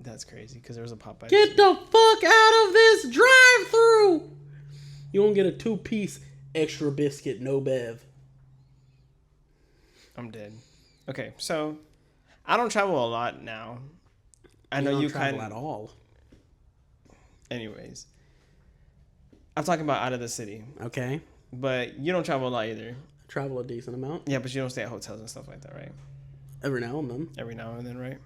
That's crazy because there was a Popeye. Get the fuck out of this drive-through! You won't get a 2-piece extra biscuit, no bev. I'm dead. Okay, so I don't travel a lot now. I know you kind of at all. Anyways, I'm talking about out of the city. Okay. But you don't travel a lot either. I travel a decent amount. Yeah, but you don't stay at hotels and stuff like that, right? Every now and then. Every now and then, right?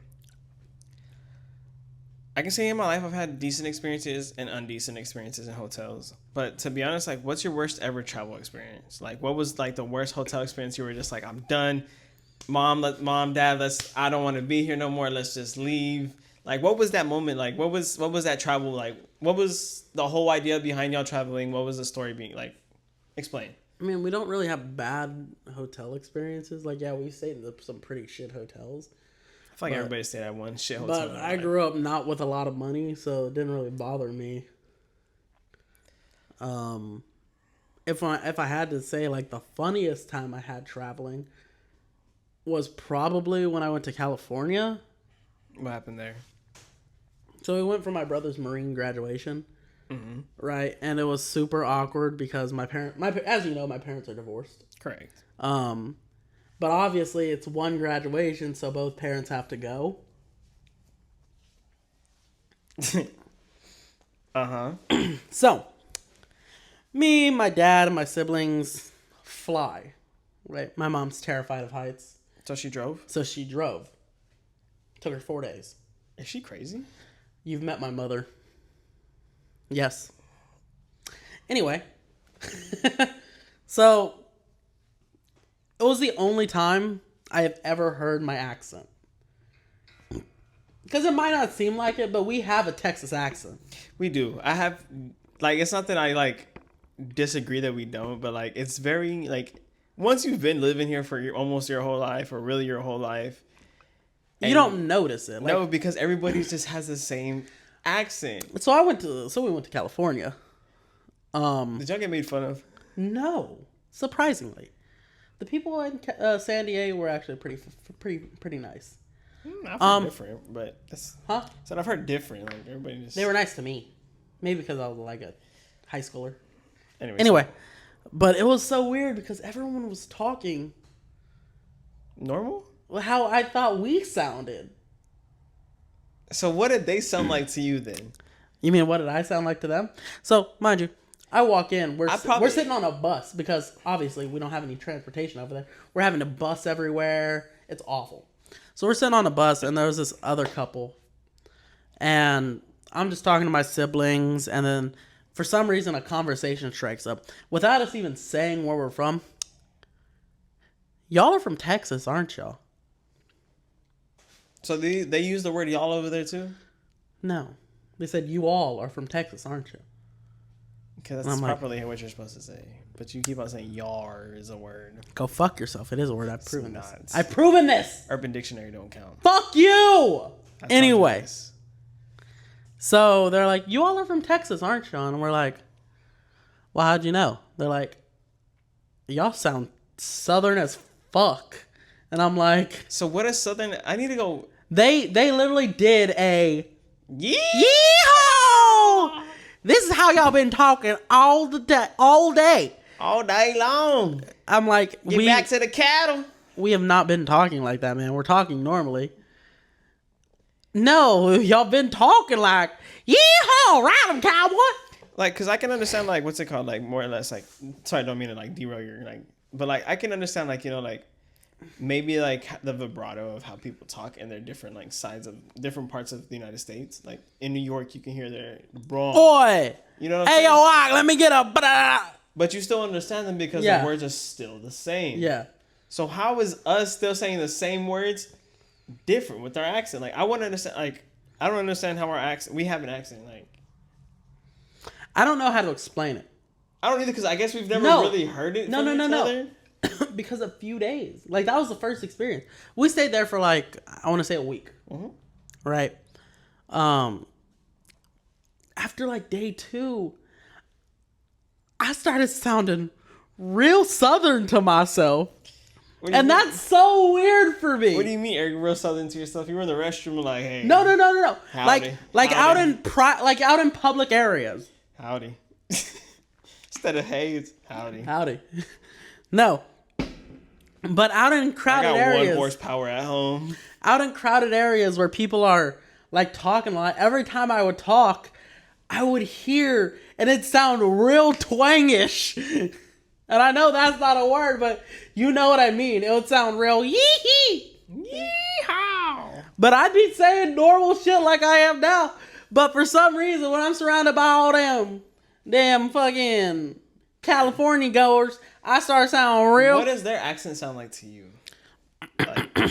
I can say in my life I've had decent experiences and undecent experiences in hotels. But to be honest, like, what's your worst ever travel experience? Like, what was like the worst hotel experience you were just like, I'm done. Mom, Dad, I don't want to be here no more. Let's just leave. Like, what was that moment? Like, what was that travel like? What was the whole idea behind y'all traveling? What was the story being like? Explain. I mean, we don't really have bad hotel experiences. Like, yeah, we stayed in some pretty shit hotels. I feel like everybody stayed at one shit hotel. But I grew up not with a lot of money, so it didn't really bother me. If I had to say, like, the funniest time I had traveling was probably when I went to California. What happened there? So we went for my brother's Marine graduation. Mm-hmm. Right, and it was super awkward because as you know, my parents are divorced. Correct. But obviously it's one graduation, so both parents have to go. Uh-huh. So, me, my dad, and my siblings fly. Right, my mom's terrified of heights. So she drove? So she drove. Took her 4 days. Is she crazy? You've met my mother. Yes. Anyway. So, it was the only time I have ever heard my accent. Because it might not seem like it, but we have a Texas accent. We do. I have, like, it's not that I, like, disagree that we don't, but, like, it's very, like, once you've been living here for almost your whole life, or really your whole life. You don't notice it. Like, no, because everybody just has the same accent. So we went to California. Did y'all get made fun of? No. Surprisingly. The people in San Diego were actually pretty nice. I've heard different, but that's... Huh? So I've heard different. Like, everybody just... They were nice to me. Maybe because I was like a high schooler. Anyway. But it was so weird because everyone was talking... Normal? How I thought we sounded. So what did they sound like to you then? You mean what did I sound like to them? So, mind you, I walk in. We're sitting on a bus because obviously we don't have any transportation over there. We're having a bus everywhere. It's awful. So we're sitting on a bus and there was this other couple. And I'm just talking to my siblings. And then for some reason a conversation strikes up. Without us even saying where we're from. Y'all are from Texas, aren't y'all? So they use the word y'all over there too? No. They said you all are from Texas, aren't you? Because that's properly what you're supposed to say. But you keep on saying yar is a word. Go fuck yourself. It is a word. I've proven this. Not. I've proven this. Urban Dictionary don't count. Fuck you! Anyway. So they're like, you all are from Texas, aren't you? And we're like, well, how'd you know? They're like, y'all sound southern as fuck. And I'm like... So what is southern... I need to go... They literally did a... Yeehaw! This is how y'all been talking all day. All day long. I'm like... Get back to the cattle. We have not been talking like that, man. We're talking normally. No, y'all been talking like... Yeehaw! Ride 'em, cowboy! Like, because I can understand, like, what's it called? Like, more or less, like... Sorry, I don't mean to, like, derail your... like, but, like, I can understand, like, you know, like... Maybe like the vibrato of how people talk and their different like sides of different parts of the United States. Like in New York, you can hear their bro. Boy, you know what I'm hey saying? yo, let me get a. But you still understand them because the words are still the same. Yeah. So how is us still saying the same words different with our accent? Like I want to understand. Like I don't understand how our accent. We have an accent. Like I don't know how to explain it. I don't either because I guess we've never really heard it. From each other. Because a few days. Like, that was the first experience. We stayed there for, like, I want to say a week. Mm-hmm. Right? After, like, day 2, I started sounding real Southern to myself. And mean? that's so weird for me. What do you mean, Eric? Real Southern to yourself? You were in the restroom like, hey. No. Howdy. Like Howdy. out in public areas. Howdy. Instead of hey, it's howdy. Howdy. No. But out in crowded I got areas. 1 horsepower at home. Out in crowded areas where people are like talking a lot. Every time I would talk, I would hear, and it'd sound real twangish. And I know that's not a word, but you know what I mean. It would sound real yee-hee. Yee-haw. But I'd be saying normal shit like I am now. But for some reason, when I'm surrounded by all damn fucking California goers, I start sounding real. What does their accent sound like to you? Like,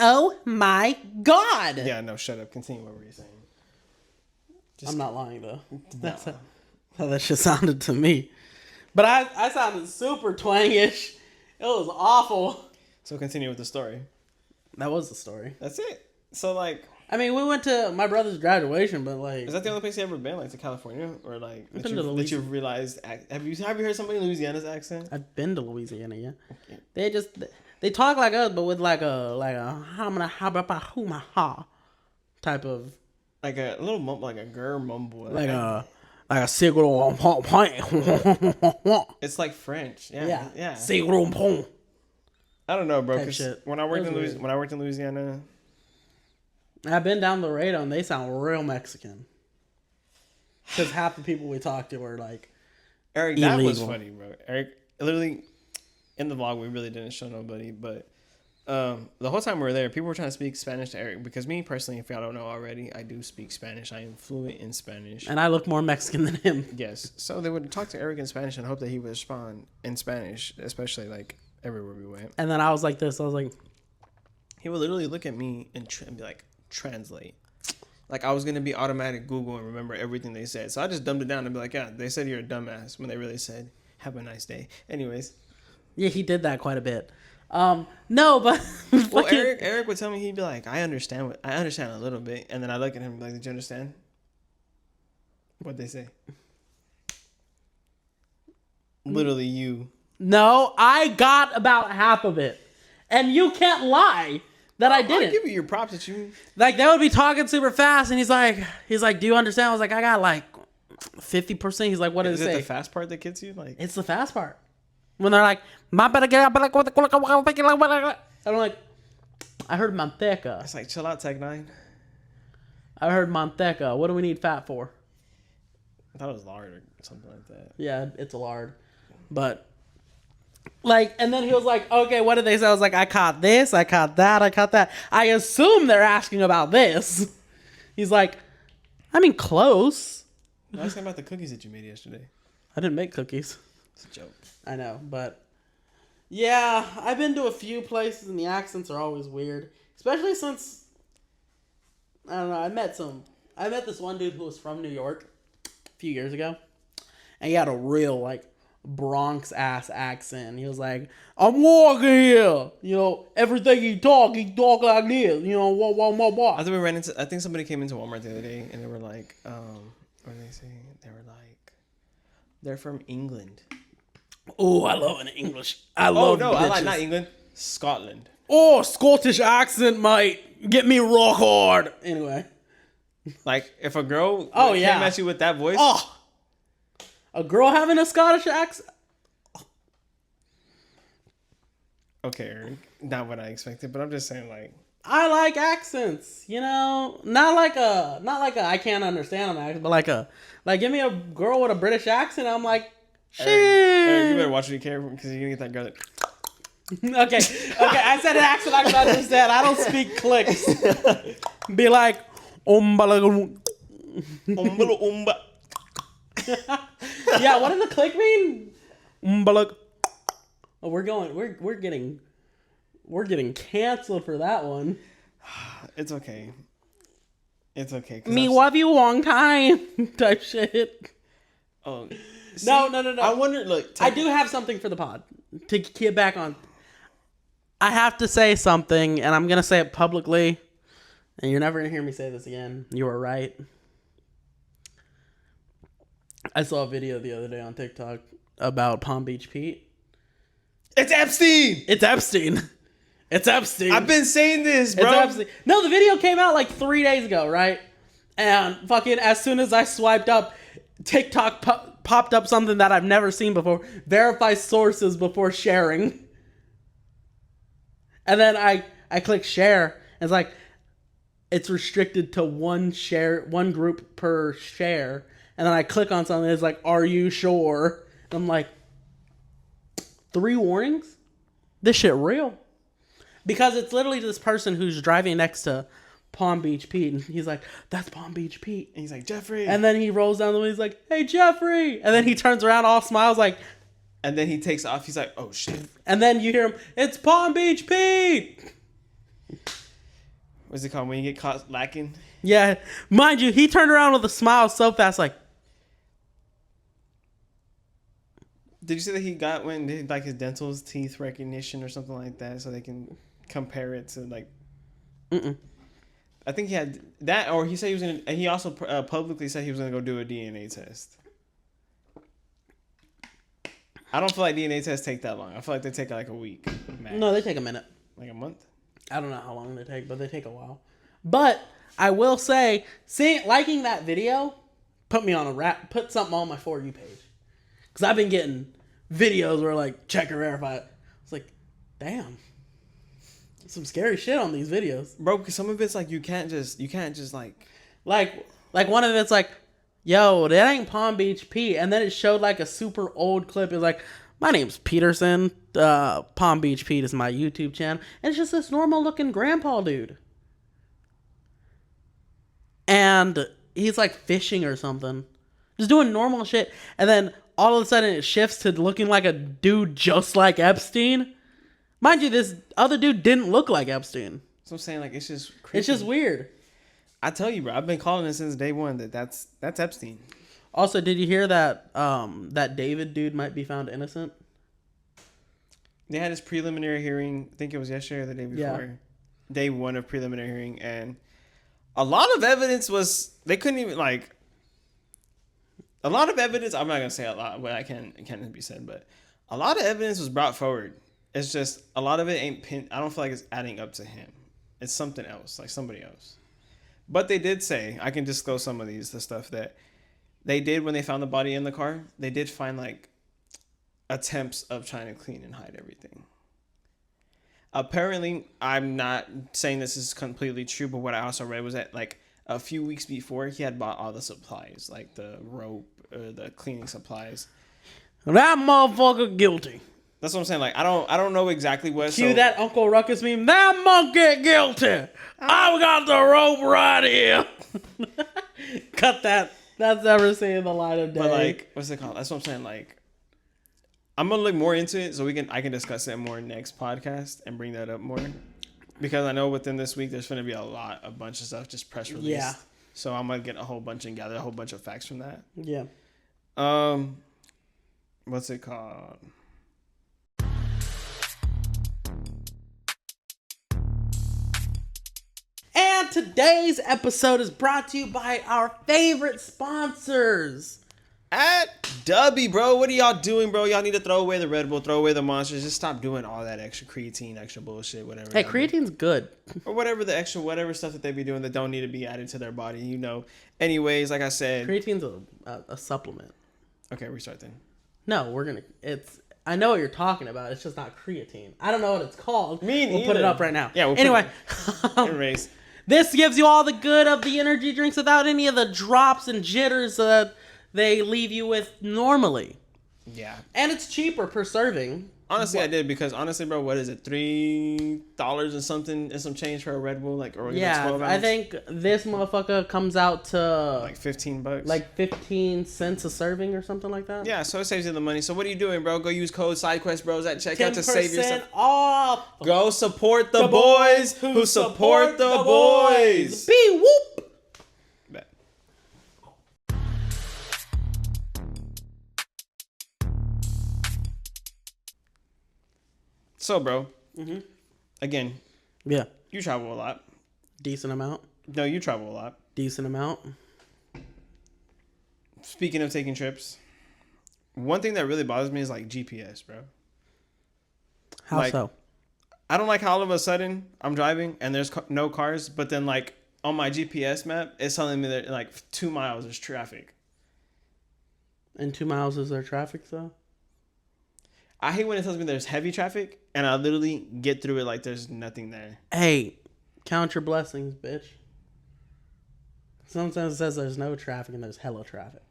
oh my God. yeah, no, shut up. Continue what were you saying? I'm not lying though. That's how that shit sounded to me. But I sounded super twangish. It was awful. So continue with the story. That was the story. That's it. So like, I mean, we went to my brother's graduation, but like, is that the only place you ever been, like to California, or like that been to you've realized? Have you heard somebody in Louisiana's accent? I've been to Louisiana, yeah. Okay. They talk like us, but with like a ha type of Like a little mumble, like a girl mumble. like a cigarette pont. It's like French. Yeah. Yeah. Cigarette pont. I don't know, bro. Type 'Cause shit. when I worked in Louisiana, I've been down Laredo and they sound real Mexican. Because half the people we talked to were like, Eric, illegal. that was funny, bro. Eric, literally, in the vlog, we really didn't show nobody, but the whole time we were there, people were trying to speak Spanish to Eric. Because me, personally, if y'all don't know already, I do speak Spanish. I am fluent in Spanish. and I look more Mexican than him. Yes. So they would talk to Eric in Spanish and hope that he would respond in Spanish, especially, like, everywhere we went. And then I was like this. I was like, He would literally look at me and be like, translate. Like I was going to be automatic Google and remember everything they said. So I just dumbed it down and be like, yeah, they said you're a dumbass when they really said, have a nice day. Anyways. yeah, he did that quite a bit. No, but Well, Eric would tell me, he'd be like, I understand a little bit. And then I look at him and be like, did you understand? What'd they say? Literally you. No, I got about half of it. And you can't lie that I didn't. I'll give you your props that you... Like, they would be talking super fast, and he's like, do you understand? I was like, I got like 50%. He's like, what did it say? Is it the fast part that gets you? Like, it's the fast part. When they're like, I'm like, I heard manteca. it's like, chill out, Tech 9. I heard manteca. What do we need fat for? I thought it was lard or something like that. Yeah, it's a lard. But, like, and then he was like, okay, what did they say? I was like, I caught this, I caught that, I caught that. I assume they're asking about this. He's like, I mean, close. I was asking about the cookies that you made yesterday. I didn't make cookies. It's a joke. I know, but yeah, I've been to a few places and the accents are always weird. Especially since, I don't know, I met this one dude who was from New York a few years ago. And he had a real, like, Bronx ass accent. He was like, I'm walking here. You know, everything he talk like this. You know, what. I think somebody came into Walmart the other day and they were like, what did they say? They were like, they're from England. Oh, I love an English. I love bitches. I like not England, Scotland. Oh, Scottish accent might get me rock hard. Anyway. Like, if a girl came at you with that voice. Oh, a girl having a Scottish accent? Okay, Eric, not what I expected, but I'm just saying, like, I like accents, you know, not like a I can't understand an accent, but like give me a girl with a British accent, I'm like, shit. Eric, you better watch what you care because you're gonna get that girl that... Okay, I said an accent I can understand. I don't speak clicks. Be like, yeah, what does the click mean? Oh, we're getting canceled for that one. It's okay. It's okay. Me love you long time type shit. Oh, see, no. I wonder. Look, I do have something for the pod to get back on. I have to say something, and I'm gonna say it publicly, and you're never gonna hear me say this again. You were right. I saw a video the other day on TikTok about Palm Beach Pete. It's Epstein. It's Epstein. It's Epstein. I've been saying this, bro. It's Epstein. No, the video came out like 3 days ago, right? And fucking as soon as I swiped up, TikTok popped up something that I've never seen before. Verify sources before sharing. And then I click share. And it's like, it's restricted to one group per share. And then I click on something. It's like, are you sure? And I'm like, 3 warnings? This shit real. Because it's literally this person who's driving next to Palm Beach Pete. And he's like, that's Palm Beach Pete. And he's like, Jeffrey. And then he rolls down the window. He's like, hey, Jeffrey. And then he turns around, all smiles, like. And then he takes off. He's like, oh, shit. And then you hear him, it's Palm Beach Pete. What's it called when you get caught lacking? Yeah. Mind you, he turned around with a smile so fast, like. Did you see that he got when did like his dental teeth recognition or something like that, so they can compare it to like? I think he had that, or he said he was gonna. And he also publicly said he was gonna go do a DNA test. I don't feel like DNA tests take that long. I feel like they take like a week. Max. No, they take a minute. Like a month. I don't know how long they take, but they take a while. But I will say, liking that video put me on put something on my For You page. Because I've been getting videos where like, check or verify it. It's like, damn. Some scary shit on these videos. Bro, because some of it's like, you can't just like. Like one of it's like, yo, that ain't Palm Beach Pete. And then it showed like a super old clip. It's like, my name's Peterson. Palm Beach Pete is my YouTube channel. And it's just this normal looking grandpa dude. And he's like fishing or something. Just doing normal shit. And then all of a sudden it shifts to looking like a dude just like Epstein. Mind you, this other dude didn't look like Epstein. So I'm saying, like, it's just creepy. It's just weird. I tell you, bro, I've been calling it since day one that's Epstein. Also, did you hear that that David dude might be found innocent? They had his preliminary hearing, I think it was yesterday or the day before. Yeah. Day 1 of preliminary hearing, and a lot of evidence was, they couldn't even, like, a lot of evidence, I'm not going to say a lot, but it can't be said, but a lot of evidence was brought forward. It's just, a lot of it ain't pinned, I don't feel like it's adding up to him. It's something else, like somebody else. But they did say, I can disclose some of the stuff that they did when they found the body in the car. They did find, like, attempts of trying to clean and hide everything. Apparently, I'm not saying this is completely true, but what I also read was that, like, a few weeks before, he had bought all the supplies, like the rope, the cleaning supplies. That motherfucker guilty. That's what I'm saying. Like, I don't know exactly what. Cue that Uncle Ruckus meme. That monkey guilty. I've got the rope right here. Cut that. That's never seen the light of day. But like, what's it called? That's what I'm saying. Like, I'm gonna look more into it so I can discuss it more next podcast and bring that up more, because I know within this week there's gonna be a bunch of stuff just press released. Yeah. So I'm gonna get a whole bunch and gather a whole bunch of facts from that. Yeah. What's it called? And today's episode is brought to you by our favorite sponsors. At Dubby, bro. What are y'all doing, bro? Y'all need to throw away the Red Bull, throw away the Monsters. Just stop doing all that extra creatine, extra bullshit, whatever. Hey, creatine's good. Or whatever the extra, whatever stuff that they be doing that don't need to be added to their body, you know. Anyways, like I said. Creatine's a supplement. Okay, restart then. No, I know what you're talking about. It's just not creatine. I don't know what it's called. Me neither. We'll put it up right now. Yeah, anyway. Anyways. This gives you all the good of the energy drinks without any of the drops and jitters that they leave you with normally. Yeah. And it's cheaper per serving. Honestly, I did, because honestly, bro, what is it? $3 and something and some change for a Red Bull, like, or yeah, 12 ounce? I think this motherfucker comes out to like $15, like 15 cents a serving or something like that. Yeah, so it saves you the money. So what are you doing, bro? Go use code SideQuest Bros at checkout to save yourself. Off. Go support the boys who support the boys. Be whoop. Bet. So, bro, again, yeah, you travel a lot. Decent amount. No, you travel a lot. Decent amount. speaking of taking trips, one thing that really bothers me is like GPS, bro. How like, so? I don't like how all of a sudden I'm driving and there's no cars, but then like on my GPS map, it's telling me that like 2 miles there's traffic. And 2 miles is there traffic though? I hate when it tells me there's heavy traffic and I literally get through it like there's nothing there. Hey, count your blessings, bitch. Sometimes it says there's no traffic and there's hella traffic.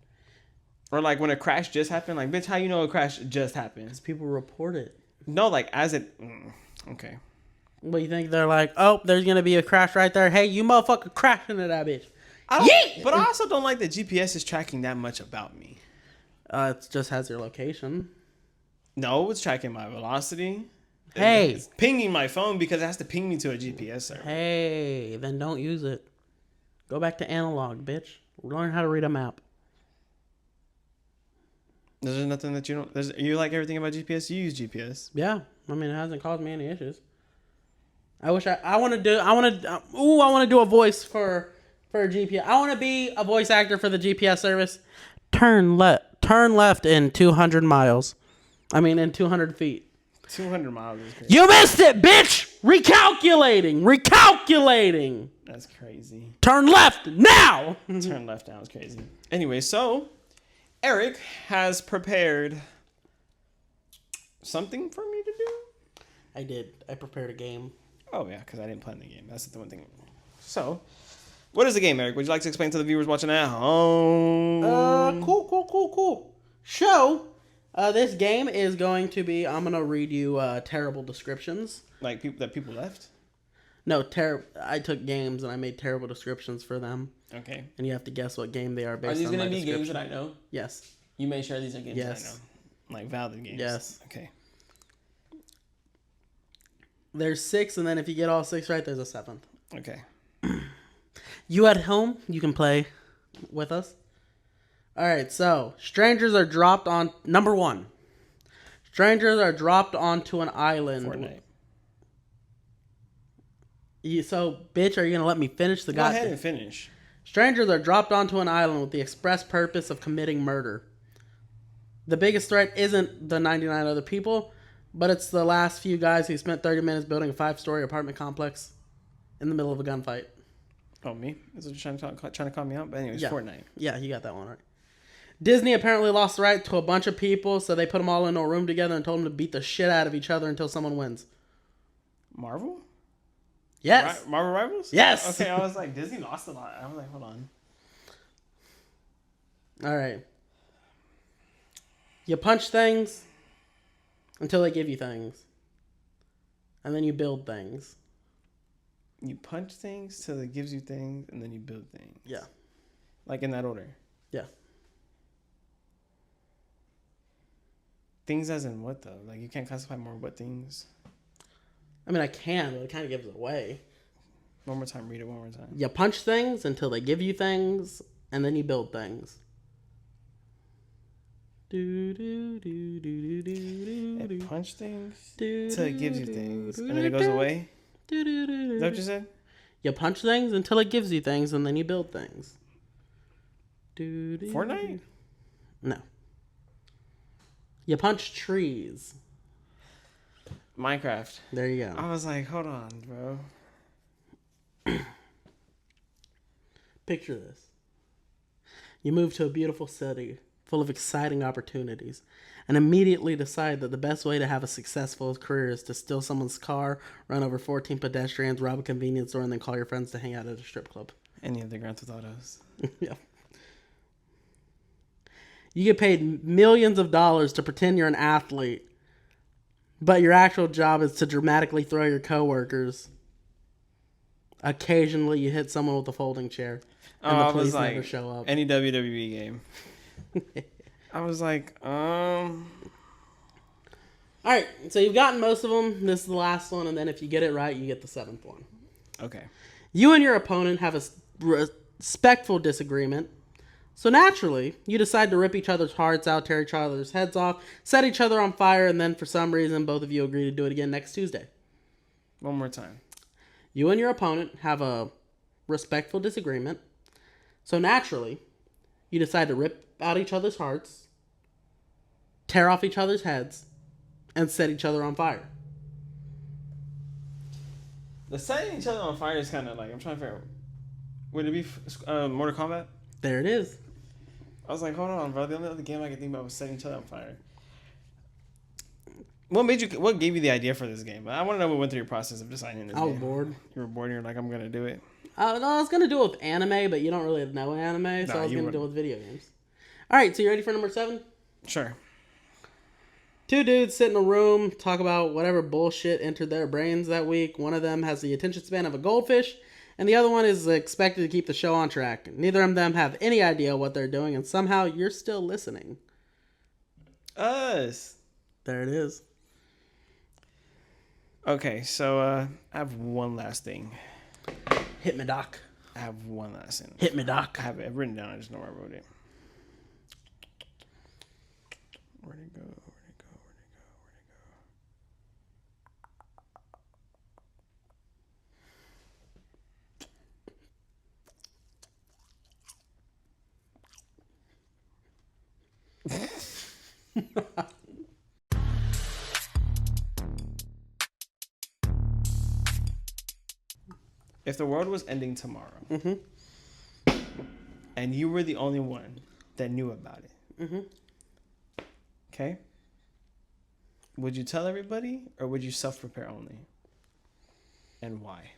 Or like when a crash just happened, like, bitch, how you know a crash just happened? Because people report it. No, like as it... okay. What, you think they're like, oh, there's going to be a crash right there. Hey, you motherfucker crash into that bitch. But I also don't like that GPS is tracking that much about me. It just has your location. No, it's tracking my velocity. Hey. It's pinging my phone because it has to ping me to a GPS server. Hey, then don't use it. Go back to analog, bitch. Learn how to read a map. There's nothing that you don't... you like everything about GPS? You use GPS. Yeah. I mean, it hasn't caused me any issues. I wish I want to do a voice for a GPS. I want to be a voice actor for the GPS service. Turn left in 200 miles. I mean, in 200 feet. 200 miles is crazy. You missed it, bitch! Recalculating! That's crazy. Turn left now! Turn left now is crazy. Anyway, so Eric has prepared something for me to do. I did. I prepared a game. Oh, yeah, because I didn't plan the game. That's the one thing. So, what is the game, Eric? Would you like to explain to the viewers watching at home? Cool. So, this game is going to be, I'm going to read you terrible descriptions. Like people left? No, I took games and I made terrible descriptions for them. Okay. And you have to guess what game they are based on. Are these going to be games that I know? Yes. You made sure these are games that I Yes. know. Like valid games? Yes. Okay. There's 6, and then if you get all 6 right, there's a 7th. Okay. You at home, you can play with us. All right, so strangers are dropped on... Number 1. Strangers are dropped onto an island. Fortnite. So, bitch, are you going to let me finish the Go ahead and finish. Strangers are dropped onto an island with the express purpose of committing murder. The biggest threat isn't the 99 other people, but it's the last few guys who spent 30 minutes building a 5-story apartment complex in the middle of a gunfight. Oh, me? Is it trying to call me out? But anyways, Yeah. Fortnite. Yeah, you got that one right. Disney apparently lost the right to a bunch of people, so they put them all into a room together and told them to beat the shit out of each other until someone wins. Marvel? Yes. Marvel Rivals? Yes. Okay, I was like, Disney lost a lot. I was like, hold on. All right. You punch things until they give you things. And then you build things. You punch things till it gives you things, and then you build things. Yeah. Like in that order. Yeah. Things as in what, though? Like, you can't classify more what things? I mean, I can, but it kind of gives it away. One more time. Read it one more time. You punch things until they give you things, and then you build things. It punch things till it gives you things, and then it goes away? Is that what you said? You punch things until it gives you things, and then you build things. Fortnite? No. You punch trees. Minecraft. There you go. I was like, hold on, bro. Picture this. You move to a beautiful city full of exciting opportunities and immediately decide that the best way to have a successful career is to steal someone's car, run over 14 pedestrians, rob a convenience store, and then call your friends to hang out at a strip club. Any of the Grand Theft Autos. Yeah. You get paid millions of dollars to pretend you're an athlete, but your actual job is to dramatically throw your coworkers. Occasionally, you hit someone with a folding chair, and the police never show up. Any WWE game. I was like, All right, so you've gotten most of them. This is the last one, and then if you get it right, you get the 7th one. Okay. You and your opponent have a respectful disagreement. So naturally, you decide to rip each other's hearts out, tear each other's heads off, set each other on fire, and then for some reason, both of you agree to do it again next Tuesday. One more time. You and your opponent have a respectful disagreement. So naturally, you decide to rip out each other's hearts, tear off each other's heads, and set each other on fire. The setting each other on fire is kind of like, I'm trying to figure out. Would it be Mortal Kombat? There it is. I was like, hold on, bro. The only other game I could think about was setting each other on fire. What gave you the idea for this game? I want to know what went through your process of designing this game. I was bored. You were bored and you're like, I'm going to do it. No, I was going to do it with anime, but you don't really know anime, so I was going to do it with video games. All right, so you ready for number 7? Sure. 2 dudes sit in a room, talk about whatever bullshit entered their brains that week. One of them has the attention span of a goldfish, and the other one is expected to keep the show on track. Neither of them have any idea what they're doing, and somehow you're still listening. Us. There it is. Okay, so I have one last thing. Hit me, Doc. I have one last thing. Hit me, Doc. I have it written down. I just know where I wrote it. Where'd it go? If the world was ending tomorrow, and you were the only one that knew about it, okay, would you tell everybody or would you self-prepare only? And why?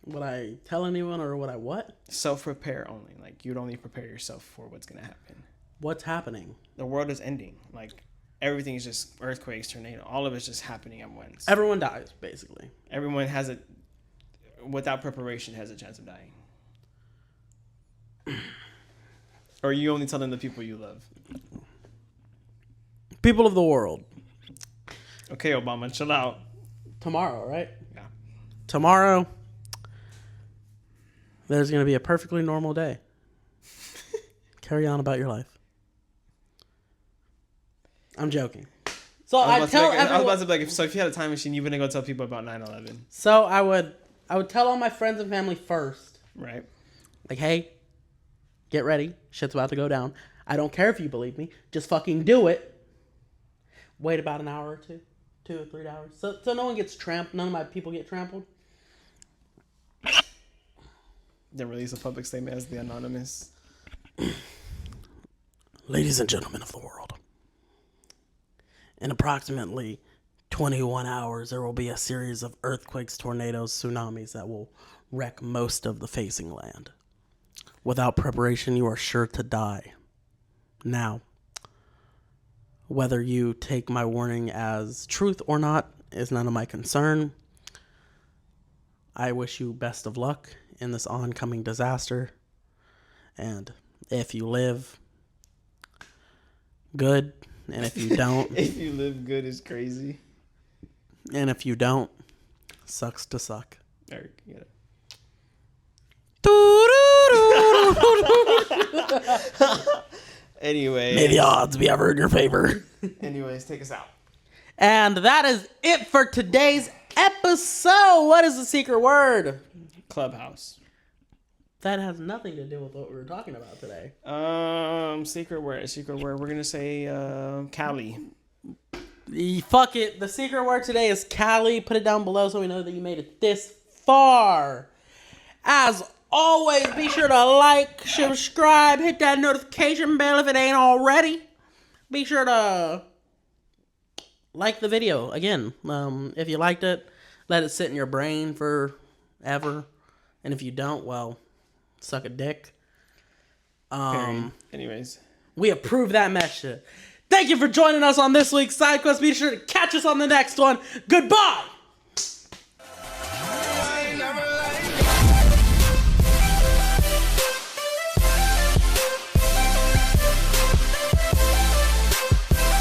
Would I tell anyone or would I what? Self-prepare only. Like, you'd only prepare yourself for what's going to happen. What's happening? The world is ending. Like, everything is just earthquakes, tornado. All of it's just happening at once. Everyone dies, basically. Everyone without preparation, has a chance of dying. Or are you only telling the people you love? People of the world. Okay, Obama, chill out. Tomorrow, right? Yeah. Tomorrow, there's going to be a perfectly normal day. Carry on about your life. I'm joking. So I was about to be like, so if you had a time machine, you wouldn't go tell people about 9/11. So I would tell all my friends and family first. Right. Like, hey, get ready. Shit's about to go down. I don't care if you believe me. Just fucking do it. Wait about an hour or 2 or 3 hours. So no one gets trampled. None of my people get trampled. Then release a public statement as the anonymous. Ladies and gentlemen of the world. In approximately 21 hours, there will be a series of earthquakes, tornadoes, tsunamis that will wreck most of the facing land. Without preparation, you are sure to die. Now, whether you take my warning as truth or not is none of my concern. I wish you best of luck in this oncoming disaster. And if you live, good. And if you don't... If you live good is crazy. And if you don't, sucks to suck. Eric, you get it. Anyway. May the odds be ever in your favor. Anyways, take us out. And that is it for today's episode. What is the secret word? Clubhouse. That has nothing to do with what we were talking about today. Secret word. We're going to say Cali. Fuck it. The secret word today is Cali. Put it down below so we know that you made it this far. As always, be sure to like, subscribe, hit that notification bell if it ain't already. Be sure to like the video. Again, if you liked it, let it sit in your brain forever. And if you don't, well, suck a dick. Anyways. We approve that message. Thank you for joining us on this week's SideQuest. Be sure to catch us on the next one. Goodbye!